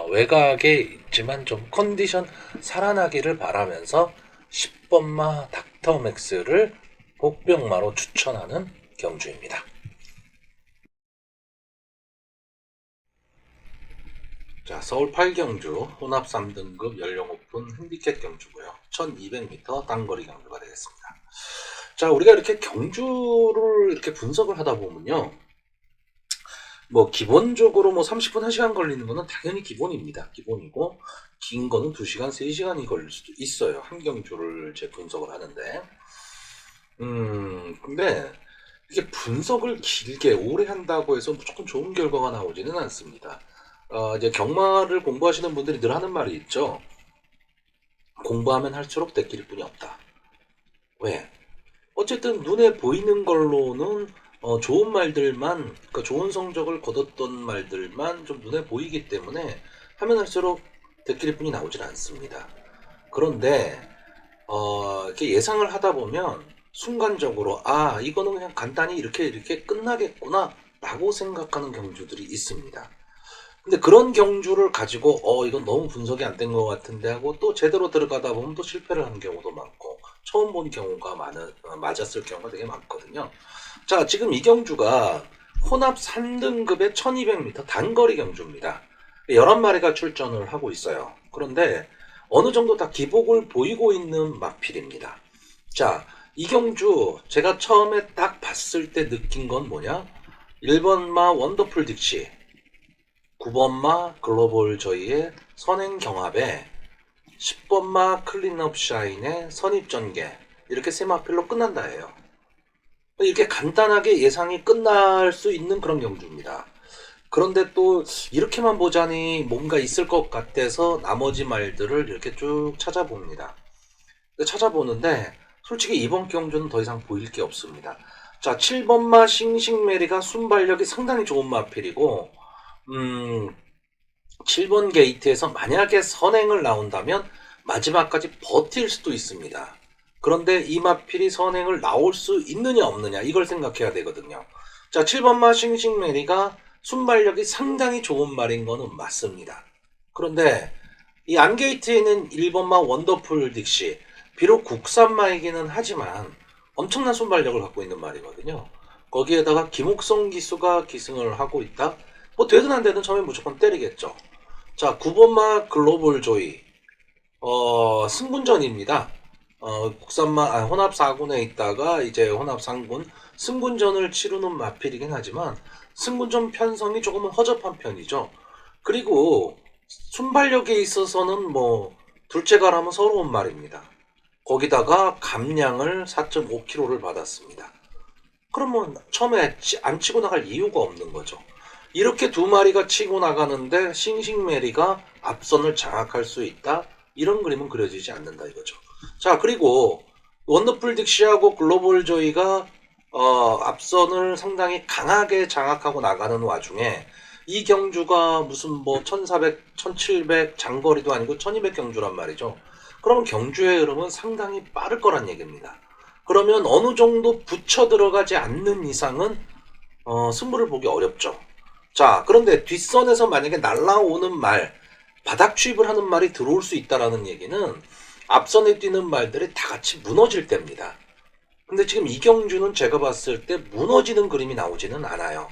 외곽에 있지만 좀 컨디션 살아나기를 바라면서 10번마 닥터맥스를 복병마로 추천하는 경주입니다. 자, 서울 8경주 혼합 3등급 연령 오픈 핸디캡 경주고요. 1200m 단거리 경주가 되겠습니다. 자, 우리가 이렇게 경주를 이렇게 분석을 하다 보면요. 뭐 기본적으로 뭐 30분 1시간 걸리는 거는 당연히 기본입니다. 기본이고 긴 거는 2시간 3시간이 걸릴 수도 있어요. 한 경주를 제 분석을 하는데 근데 이게 분석을 길게 오래 한다고 해서 무조건 좋은 결과가 나오지는 않습니다. 이제 경마를 공부하시는 분들이 늘 하는 말이 있죠. 공부하면 할수록 대끼릴 뿐이 없다. 왜? 어쨌든 눈에 보이는 걸로는 좋은 말들만, 그러니까 좋은 성적을 거뒀던 말들만 좀 눈에 보이기 때문에 하면 할수록 대끼릴 뿐이 나오질 않습니다. 그런데 이렇게 예상을 하다 보면 순간적으로 이거는 그냥 간단히 이렇게 끝나겠구나 라고 생각하는 경주들이 있습니다. 근데 그런 경주를 가지고 이건 너무 분석이 안 된 것 같은데 하고 또 제대로 들어가다 보면 또 실패를 하는 경우도 많고 처음 본 경우가 맞았을 경우가 되게 많거든요. 자, 지금 이 경주가 혼합 3등급의 1200m 단거리 경주입니다. 11마리가 출전을 하고 있어요. 그런데 어느 정도 다 기복을 보이고 있는 마필입니다. 자, 이 경주 제가 처음에 딱 봤을 때 느낀 건 뭐냐? 1번마 원더풀 딕시, 9번마 글로벌 저희의 선행 경합에 10번마 클린업 샤인의 선입전개, 이렇게 세 마필로 끝난다 해요. 이렇게 간단하게 예상이 끝날 수 있는 그런 경주입니다. 그런데 또 이렇게만 보자니 뭔가 있을 것 같아서 나머지 말들을 이렇게 쭉 찾아봅니다. 찾아보는데 솔직히 이번 경주는 더 이상 보일 게 없습니다. 자, 7번마 싱싱메리가 순발력이 상당히 좋은 마필이고 7번 게이트에서 만약에 선행을 나온다면 마지막까지 버틸 수도 있습니다. 그런데 이 마필이 선행을 나올 수 있느냐 없느냐 이걸 생각해야 되거든요. 자, 7번마 싱싱메리가 순발력이 상당히 좋은 말인 거는 맞습니다. 그런데 이 안게이트에 있는 1번마 원더풀 딕시, 비록 국산마이기는 하지만 엄청난 순발력을 갖고 있는 말이거든요. 거기에다가 김옥성 기수가 기승을 하고 있다? 뭐 되든 안 되든 처음에 무조건 때리겠죠. 자, 9번마 글로벌 조이, 승군전입니다. 혼합 4군에 있다가 이제 혼합 3군 승군전을 치르는 마필이긴 하지만 승군전 편성이 조금은 허접한 편이죠. 그리고 순발력에 있어서는 뭐 둘째가라면 서러운 말입니다. 거기다가 감량을 4.5kg를 받았습니다. 그러면 처음에 안 치고 나갈 이유가 없는 거죠. 이렇게 두 마리가 치고 나가는데 싱싱메리가 앞선을 장악할 수 있다? 이런 그림은 그려지지 않는다 이거죠. 자, 그리고 원더풀 딕시하고 글로벌 조이가 앞선을 상당히 강하게 장악하고 나가는 와중에 이 경주가 무슨 뭐 1400, 1700 장거리도 아니고 1200 경주란 말이죠. 그러면 경주의 흐름은 상당히 빠를 거란 얘기입니다. 그러면 어느 정도 붙여 들어가지 않는 이상은 승부를 보기 어렵죠. 자, 그런데 뒷선에서 만약에 날라오는 말, 바닥 취입을 하는 말이 들어올 수 있다라는 얘기는 앞선에 뛰는 말들이 다 같이 무너질 때입니다. 근데 지금 이 경주는 제가 봤을 때 무너지는 그림이 나오지는 않아요.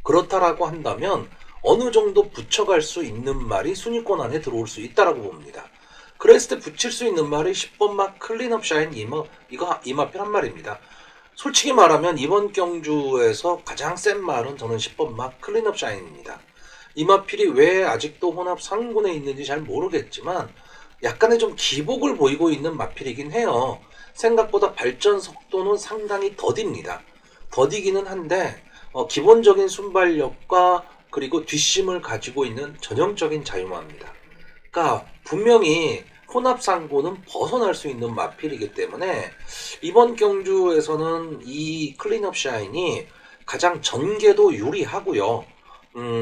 그렇다라고 한다면 어느 정도 붙여갈 수 있는 말이 순위권 안에 들어올 수 있다라고 봅니다. 그랬을 때 붙일 수 있는 말이 10번마 클린업 샤인 이마필 한 말입니다. 솔직히 말하면 이번 경주에서 가장 센 말은 저는 10번마 클린업 샤인입니다. 이마필이 왜 아직도 혼합 상군에 있는지 잘 모르겠지만 약간의 좀 기복을 보이고 있는 마필이긴 해요. 생각보다 발전 속도는 상당히 더딥니다. 더디기는 한데 기본적인 순발력과 그리고 뒷심을 가지고 있는 전형적인 자유마입니다. 그러니까 분명히 혼합상고는 벗어날 수 있는 마필이기 때문에 이번 경주에서는 이 클린업 샤인이 가장 전개도 유리하고요.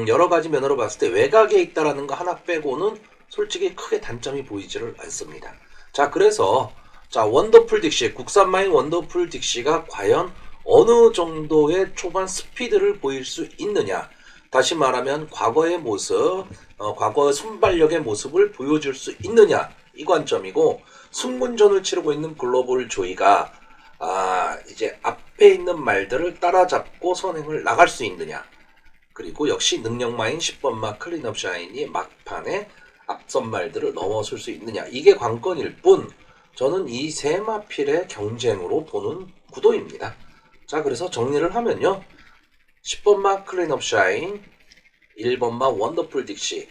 여러 가지 면으로 봤을 때 외곽에 있다라는 거 하나 빼고는 솔직히 크게 단점이 보이지를 않습니다. 자, 그래서 원더풀 딕시, 국산마인 원더풀 딕시가 과연 어느 정도의 초반 스피드를 보일 수 있느냐. 다시 말하면 과거의 모습, 과거의 순발력의 모습을 보여줄 수 있느냐 이 관점이고, 승군전을 치르고 있는 글로벌 조이가 이제 앞에 있는 말들을 따라잡고 선행을 나갈 수 있느냐. 그리고 역시 능력마인 10번마 클린업 샤인이 막판에 앞선 말들을 넘어설 수 있느냐. 이게 관건일 뿐 저는 이 세 마필의 경쟁으로 보는 구도입니다. 자, 그래서 정리를 하면요. 10번마 클린업 샤인, 1번마 원더풀 딕시,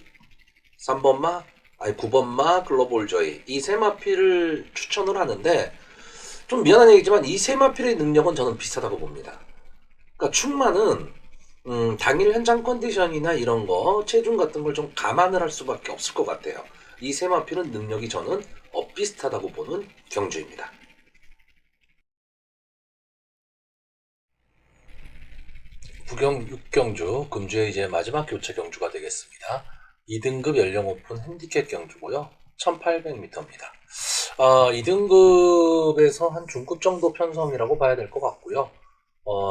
9번마 글로벌 조이, 이 세 마필을 추천을 하는데 좀 미안한 얘기지만 이 세 마필의 능력은 저는 비슷하다고 봅니다. 그러니까 충만은 당일 현장 컨디션이나 이런 거 체중 같은 걸 좀 감안을 할 수밖에 없을 것 같아요. 이 세 마필은 능력이 저는 비슷하다고 보는 경주입니다. 부경 6경주 금주의 이제 마지막 교체 경주가 되겠습니다. 2등급 연령 오픈 핸디캡 경주고요. 1800m입니다. 2등급에서 한 중급 정도 편성이라고 봐야 될 것 같고요.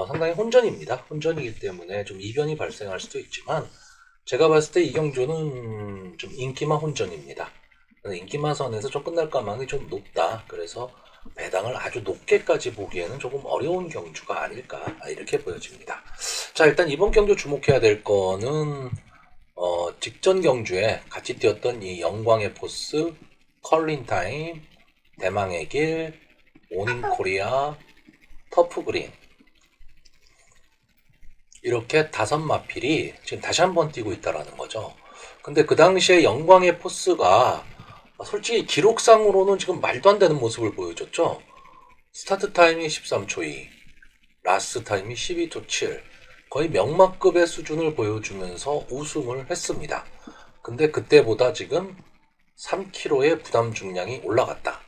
상당히 혼전입니다. 혼전이기 때문에 좀 이변이 발생할 수도 있지만 제가 봤을 때 이 경주는 좀 인기마 혼전입니다. 인기마 선에서 좀 끝날 가망이 좀 높다. 그래서 배당을 아주 높게까지 보기에는 조금 어려운 경주가 아닐까 이렇게 보여집니다. 자, 일단 이번 경주 주목해야 될 거는 직전 경주에 같이 뛰었던 이 영광의 포스, 컬린타임, 대망의 길, 오닝코리아, 터프그린 이렇게 5마필이 지금 다시 한번 뛰고 있다라는 거죠. 근데 그 당시에 영광의 포스가 솔직히 기록상으로는 지금 말도 안 되는 모습을 보여줬죠. 스타트 타임이 13초 2, 라스트 타임이 12초 7, 거의 명마급의 수준을 보여주면서 우승을 했습니다. 근데 그때보다 지금 3kg의 부담 중량이 올라갔다.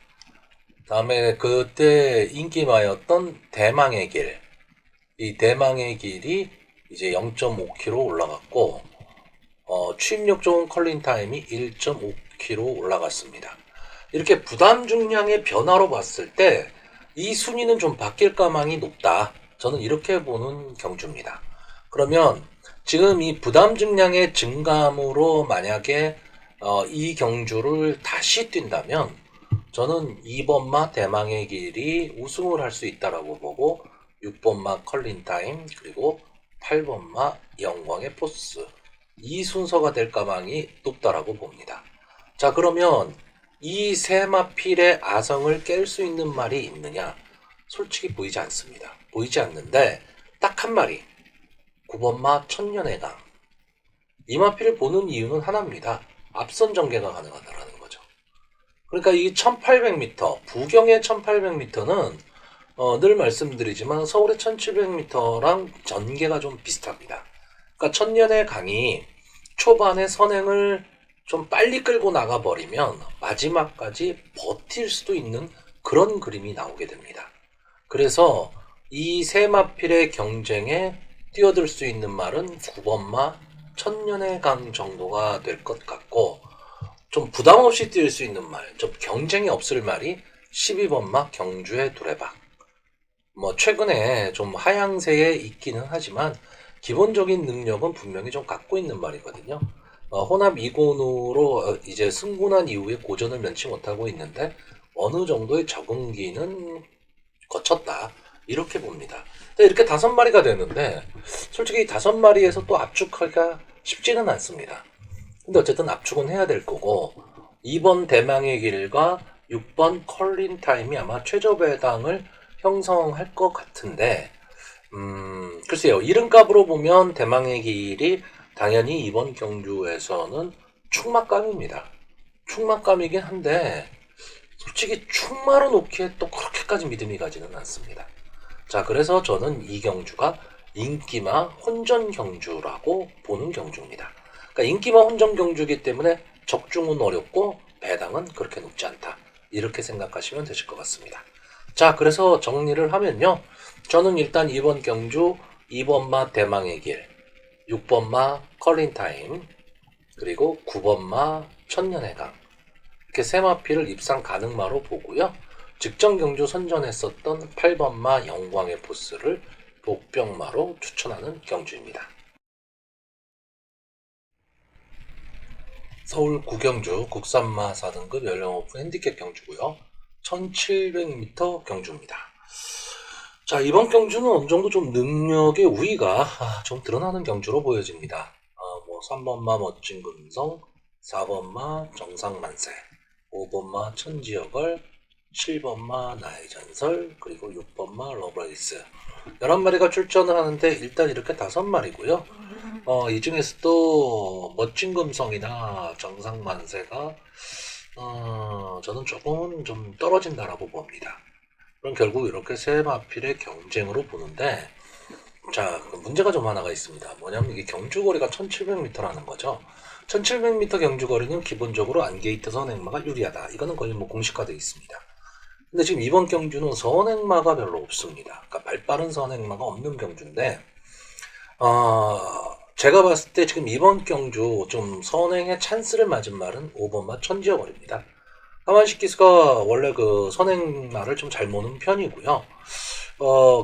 다음에 그때 인기마였던 대망의 길, 이 대망의 길이 이제 0.5kg 올라갔고 취입력 좋은 컬린 타임이 1.5kg 올라갔습니다. 이렇게 부담 중량의 변화로 봤을 때 이 순위는 좀 바뀔 가망이 높다. 저는 이렇게 보는 경주입니다. 그러면 지금 이 부담 중량의 증감으로 만약에 이 경주를 다시 뛴다면 저는 2번마 대망의 길이 우승을 할 수 있다라고 보고 6번마 컬린타임 그리고 8번마 영광의 포스 이 순서가 될 가망이 높다라고 봅니다. 자, 그러면 이 세 마필의 아성을 깰 수 있는 말이 있느냐? 솔직히 보이지 않습니다. 보이지 않는데 딱 한 마리 9번마 천년의 강. 이 마필을 보는 이유는 하나입니다. 앞선 전개가 가능하다라는 거죠. 그러니까 이 1800m, 부경의 1800m는 늘 말씀드리지만 서울의 1700m랑 전개가 좀 비슷합니다. 그러니까 천년의 강이 초반에 선행을 좀 빨리 끌고 나가버리면 마지막까지 버틸 수도 있는 그런 그림이 나오게 됩니다. 그래서 이 세 마필의 경쟁에 뛰어들 수 있는 말은 9번마 천년의 강 정도가 될 것 같고 좀 부담 없이 뛸 수 있는 말, 좀 경쟁이 없을 말이 12번마 경주의 두레박. 최근에 좀 하향세에 있기는 하지만 기본적인 능력은 분명히 좀 갖고 있는 말이거든요. 혼합 2군으로 이제 승군한 이후에 고전을 면치 못하고 있는데 어느 정도의 적응기는 거쳤다. 이렇게 봅니다. 이렇게 5마리가 되는데 솔직히 5마리에서 또 압축하기가 쉽지는 않습니다. 근데 어쨌든 압축은 해야 될 거고 2번 대망의 길과 6번 컬린 타임이 아마 최저 배당을 형성할 것 같은데 글쎄요. 이름값으로 보면 대망의 길이 당연히 이번 경주에서는 충막감입니다. 충막감이긴 한데 솔직히 충마로 놓기에 또 그렇게까지 믿음이 가지는 않습니다. 자, 그래서 저는 이 경주가 인기마 혼전 경주라고 보는 경주입니다. 그러니까 인기마 혼전 경주이기 때문에 적중은 어렵고 배당은 그렇게 높지 않다. 이렇게 생각하시면 되실 것 같습니다. 자, 그래서 정리를 하면요. 저는 일단 이번 경주 2번마 대망의 길, 6번마 컬린타임, 그리고 9번마 천년의 강 이렇게 세 마필을 입상 가능마로 보고요. 직전 경주 선전했었던 8번마 영광의 포스를 복병마로 추천하는 경주입니다. 서울 구경주 국산마 4등급 연령 오픈 핸디캡 경주고요. 1700m 경주입니다. 자, 이번 경주는 어느 정도 좀 능력의 우위가 좀 드러나는 경주로 보여집니다. 뭐 3번마 멋진 금성, 4번마 정상만세, 5번마 천지여걸, 7번마 나의 전설, 그리고 6번마 러브레이스. 11마리가 출전을 하는데 일단 이렇게 5마리고요. 이 중에서 또 멋진 금성이나 정상만세가 저는 조금은 좀 떨어진다라고 봅니다. 그럼 결국 이렇게 세 마필의 경쟁으로 보는데, 자, 문제가 좀 하나가 있습니다. 뭐냐면 이게 경주거리가 1700m라는 거죠. 1700m 경주거리는 기본적으로 안게이트 선행마가 유리하다. 이거는 거의 뭐 공식화되어 있습니다. 근데 지금 이번 경주는 선행마가 별로 없습니다. 그러니까 발빠른 선행마가 없는 경주인데, 제가 봤을 때 지금 이번 경주 좀 선행에 찬스를 맞은 말은 5번마 천지여걸입니다. 하만시키스가 원래 그 선행마를 좀 잘 모는 편이고요.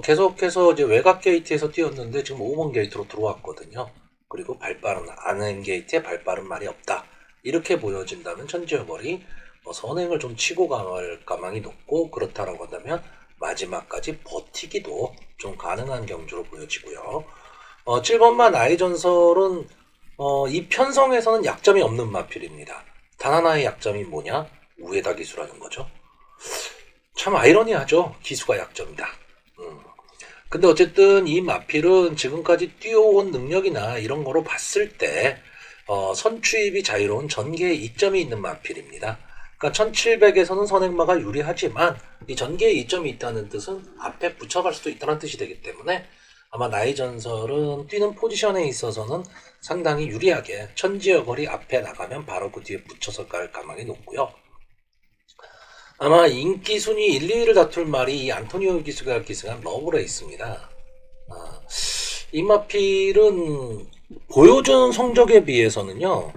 계속해서 이제 외곽 게이트에서 뛰었는데 지금 5번 게이트로 들어왔거든요. 그리고 발빠른, 안행 게이트에 발빠른 말이 없다. 이렇게 보여진다면 천지여걸이 선행을 좀 치고 갈 가망이 높고, 그렇다라고 한다면 마지막까지 버티기도 좀 가능한 경주로 보여지고요. 7번마 나의 전설은 이 편성에서는 약점이 없는 마필입니다. 단 하나의 약점이 뭐냐? 우에다 기수라는 거죠. 참 아이러니하죠. 기수가 약점이다. 근데 어쨌든 이 마필은 지금까지 뛰어온 능력이나 이런 거로 봤을 때 선추입이 자유로운 전개에 이점이 있는 마필입니다. 그러니까 1700에서는 선행마가 유리하지만 이 전개에 이점이 있다는 뜻은 앞에 붙여갈 수도 있다는 뜻이 되기 때문에 아마 나의 전설은 뛰는 포지션에 있어서는 상당히 유리하게 천지여걸이 앞에 나가면 바로 그 뒤에 붙여서 갈 가망이 높고요. 아마 인기 순위 1, 2위를 다툴 말이 이 안토니오 기수가 기승한 러브레이스입니다. 이 마필은 보여준 성적에 비해서는요,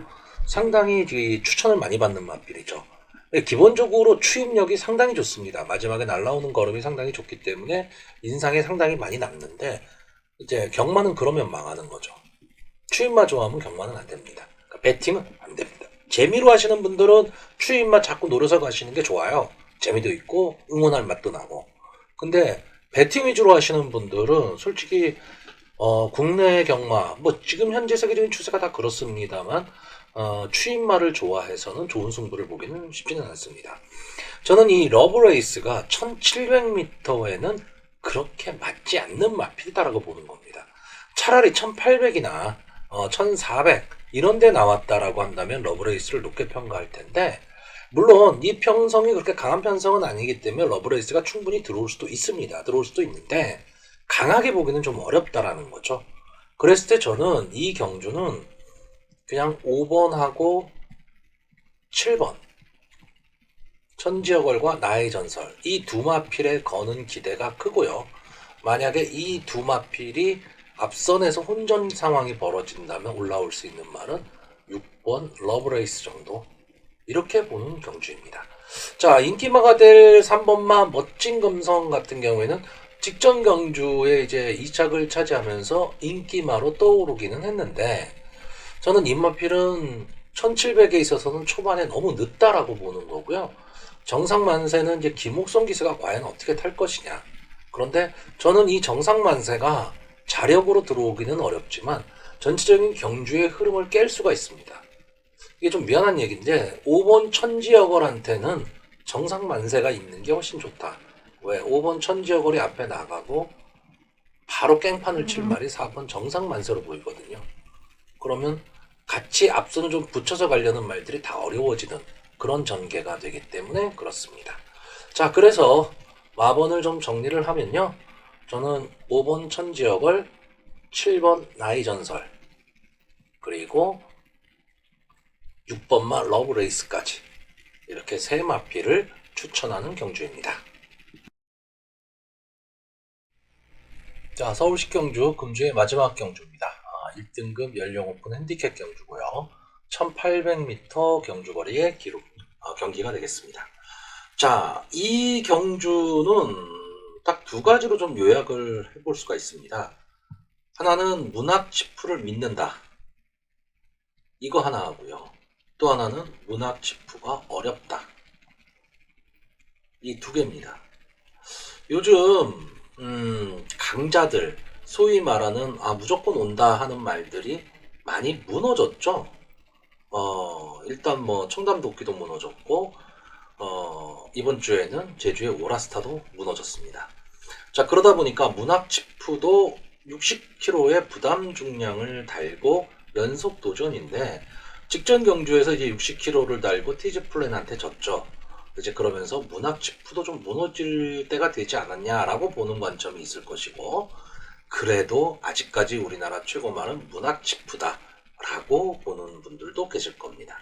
상당히 추천을 많이 받는 마필이죠. 기본적으로 추임력이 상당히 좋습니다. 마지막에 날라오는 걸음이 상당히 좋기 때문에 인상에 상당히 많이 남는데, 이제 경마는 그러면 망하는 거죠. 추임마 좋아하면 경마는 안 됩니다. 그러니까 배팅은 안 됩니다. 재미로 하시는 분들은 추임마 자꾸 노려서 가시는 게 좋아요. 재미도 있고 응원할 맛도 나고. 근데 배팅 위주로 하시는 분들은 솔직히 국내 경마, 뭐 지금 현재 세계적인 추세가 다 그렇습니다만 추임마를 좋아해서는 좋은 승부를 보기는 쉽지는 않습니다. 저는 이 러브레이스가 1700m에는 그렇게 맞지 않는 마필이다라고 보는 겁니다. 차라리 1800이나 1400 이런 데 나왔다라고 한다면 러브레이스를 높게 평가할 텐데, 물론 이 편성이 그렇게 강한 편성은 아니기 때문에 러브레이스가 충분히 들어올 수도 있습니다. 들어올 수도 있는데 강하게 보기는 좀 어렵다라는 거죠. 그랬을 때 저는 이 경주는 그냥 5번하고 7번 천지여걸과 나의 전설, 이 두 마필에 거는 기대가 크고요. 만약에 이 두 마필이 앞선에서 혼전 상황이 벌어진다면 올라올 수 있는 말은 6번 러브레이스 정도, 이렇게 보는 경주입니다. 자, 인기마가 될 3번마 멋진 금성 같은 경우에는 직전 경주에 이제 2착을 차지하면서 인기마로 떠오르기는 했는데, 저는 이 마필은 1700에 있어서는 초반에 너무 늦다라고 보는 거고요. 정상만세는 이제 김옥성 기수가 과연 어떻게 탈 것이냐. 그런데 저는 이 정상만세가 자력으로 들어오기는 어렵지만 전체적인 경주의 흐름을 깰 수가 있습니다. 이게 좀 미안한 얘기인데 5번 천지여걸한테는 정상만세가 있는 게 훨씬 좋다. 왜? 5번 천지여걸이 앞에 나가고 바로 깽판을 칠 말이 4번 정상만세로 보이거든요. 그러면 같이 앞선을 좀 붙여서 가려는 말들이 다 어려워지는 그런 전개가 되기 때문에 그렇습니다. 자, 그래서 마번을 좀 정리를 하면요, 저는 5번 천지여걸, 7번 나의 전설, 그리고 6번마 러브레이스까지 이렇게 세 마필을 추천하는 경주입니다. 자, 서울시 경주 금주의 마지막 경주입니다. 1등급 연령 오픈 핸디캡 경주고요. 1800m 경주거리의 기록 경기가 되겠습니다. 자, 이 경주는 딱 두 가지로 좀 요약을 해볼 수가 있습니다. 하나는 문학지푸를 믿는다, 이거 하나 하고요. 또 하나는 문학지푸가 어렵다, 이 두 개입니다. 요즘 강자들, 소위 말하는 무조건 온다 하는 말들이 많이 무너졌죠. 일단 뭐 청담도끼도 무너졌고, 이번 주에는 제주의 오라스타도 무너졌습니다. 자, 그러다 보니까 문학치프도 60kg의 부담 중량을 달고 연속 도전인데, 직전 경주에서 이제 60kg를 달고 티즈플랜한테 졌죠. 이제 그러면서 문학치프도 좀 무너질 때가 되지 않았냐라고 보는 관점이 있을 것이고, 그래도 아직까지 우리나라 최고말은 문학치프다라고 보는 분들도 계실 겁니다.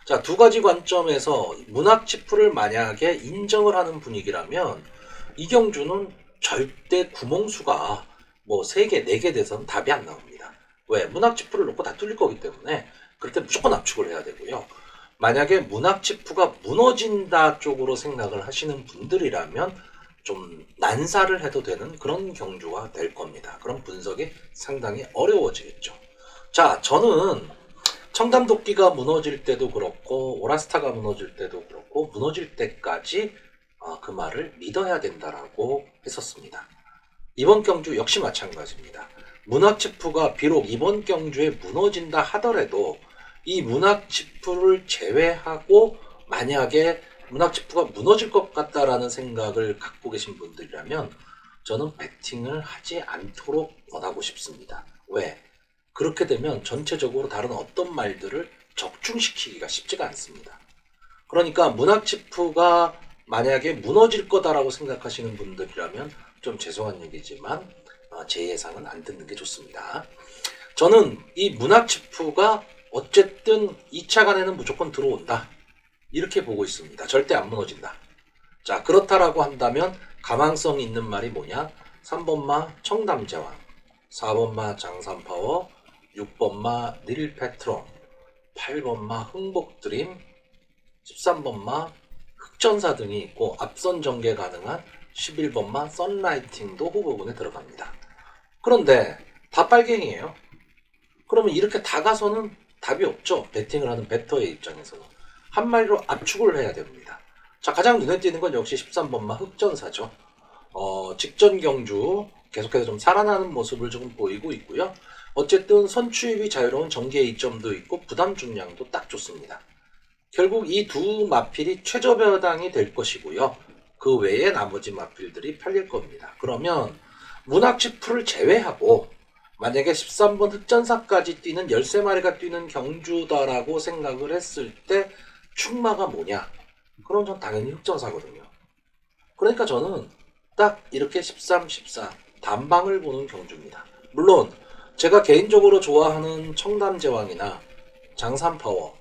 자, 두 가지 관점에서 문학치프를 만약에 인정을 하는 분위기라면 이경주는 절대 구멍수가 뭐 3개, 4개 돼서는 답이 안 나옵니다. 왜? 문학치프를 놓고 다 뚫릴 거기 때문에 그럴 때 무조건 압축을 해야 되고요. 만약에 문학치프가 무너진다 쪽으로 생각을 하시는 분들이라면 좀 난사를 해도 되는 그런 경주가 될 겁니다. 그런 분석이 상당히 어려워지겠죠. 자, 저는 청담도끼가 무너질 때도 그렇고 오라스타가 무너질 때도 그렇고 무너질 때까지 그 말을 믿어야 된다라고 했었습니다. 이번 경주 역시 마찬가지입니다. 문학치프가 비록 이번 경주에 무너진다 하더라도 이 문학치프를 제외하고 만약에 문학치프가 무너질 것 같다라는 생각을 갖고 계신 분들이라면 저는 배팅을 하지 않도록 권하고 싶습니다. 왜? 그렇게 되면 전체적으로 다른 어떤 말들을 적중시키기가 쉽지가 않습니다. 그러니까 문학치프가 만약에 무너질 거다라고 생각하시는 분들이라면 좀 죄송한 얘기지만 제 예상은 안 듣는 게 좋습니다. 저는 이 문학치프가 어쨌든 2차간에는 무조건 들어온다. 이렇게 보고 있습니다. 절대 안 무너진다. 자, 그렇다라고 한다면 가망성 있는 말이 뭐냐? 3번마 청담제왕, 4번마 장산파워, 6번마 닐페트론, 8번마 흥복드림, 13번마 흑전사 등이 있고 앞선 전개 가능한 11번마 썬라이팅도 후보군에 들어갑니다. 그런데 다 빨갱이에요. 그러면 이렇게 다 가서는 답이 없죠. 배팅을 하는 배터의 입장에서는. 한마디로 압축을 해야 됩니다. 자, 가장 눈에 띄는 건 역시 13번마 흑전사죠. 직전 경주 계속해서 좀 살아나는 모습을 조금 보이고 있고요. 어쨌든 선추입이 자유로운 전개 이점도 있고 부담 중량도 딱 좋습니다. 결국 이 두 마필이 최저배당이 될 것이고요. 그 외에 나머지 마필들이 팔릴 겁니다. 그러면 문학치프를 제외하고 만약에 13번 흑전사까지 뛰는 13마리가 뛰는 경주다라고 생각을 했을 때 충마가 뭐냐? 그럼 전 당연히 흑전사거든요. 그러니까 저는 딱 이렇게 13, 14 단방을 보는 경주입니다. 물론 제가 개인적으로 좋아하는 청담제왕이나 장산파워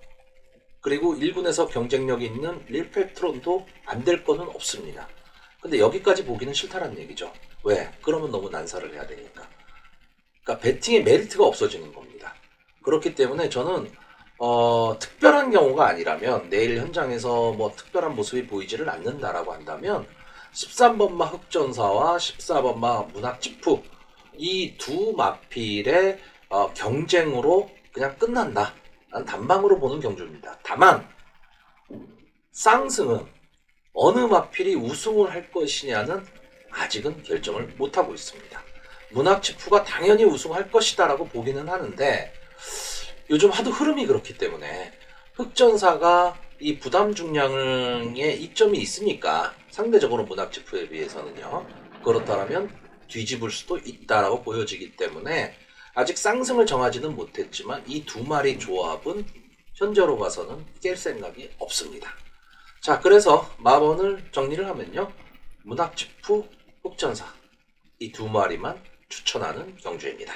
그리고 1군에서 경쟁력이 있는 릴페트론도 안 될 거는 없습니다. 근데 여기까지 보기는 싫다는 얘기죠. 왜? 그러면 너무 난사를 해야 되니까. 그러니까 배팅의 메리트가 없어지는 겁니다. 그렇기 때문에 저는 특별한 경우가 아니라면 내일 현장에서 뭐 특별한 모습이 보이지를 않는다라고 한다면 13번마 흑전사와 14번마 문학치프 이 두 마필의 경쟁으로 그냥 끝난다. 난 단방으로 보는 경주입니다. 다만 쌍승은 어느 마필이 우승을 할 것이냐는 아직은 결정을 못하고 있습니다. 문학치프가 당연히 우승할 것이다 라고 보기는 하는데 요즘 하도 흐름이 그렇기 때문에 흑전사가 이 부담 중량에 이점이 있으니까 상대적으로 문학치프에 비해서는요. 그렇다면 뒤집을 수도 있다라고 보여지기 때문에 아직 쌍승을 정하지는 못했지만 이 두 마리 조합은 현재로 봐서는 깰 생각이 없습니다. 자, 그래서 마번을 정리를 하면요. 문학치프, 흑전사 이 두 마리만 추천하는 경주입니다.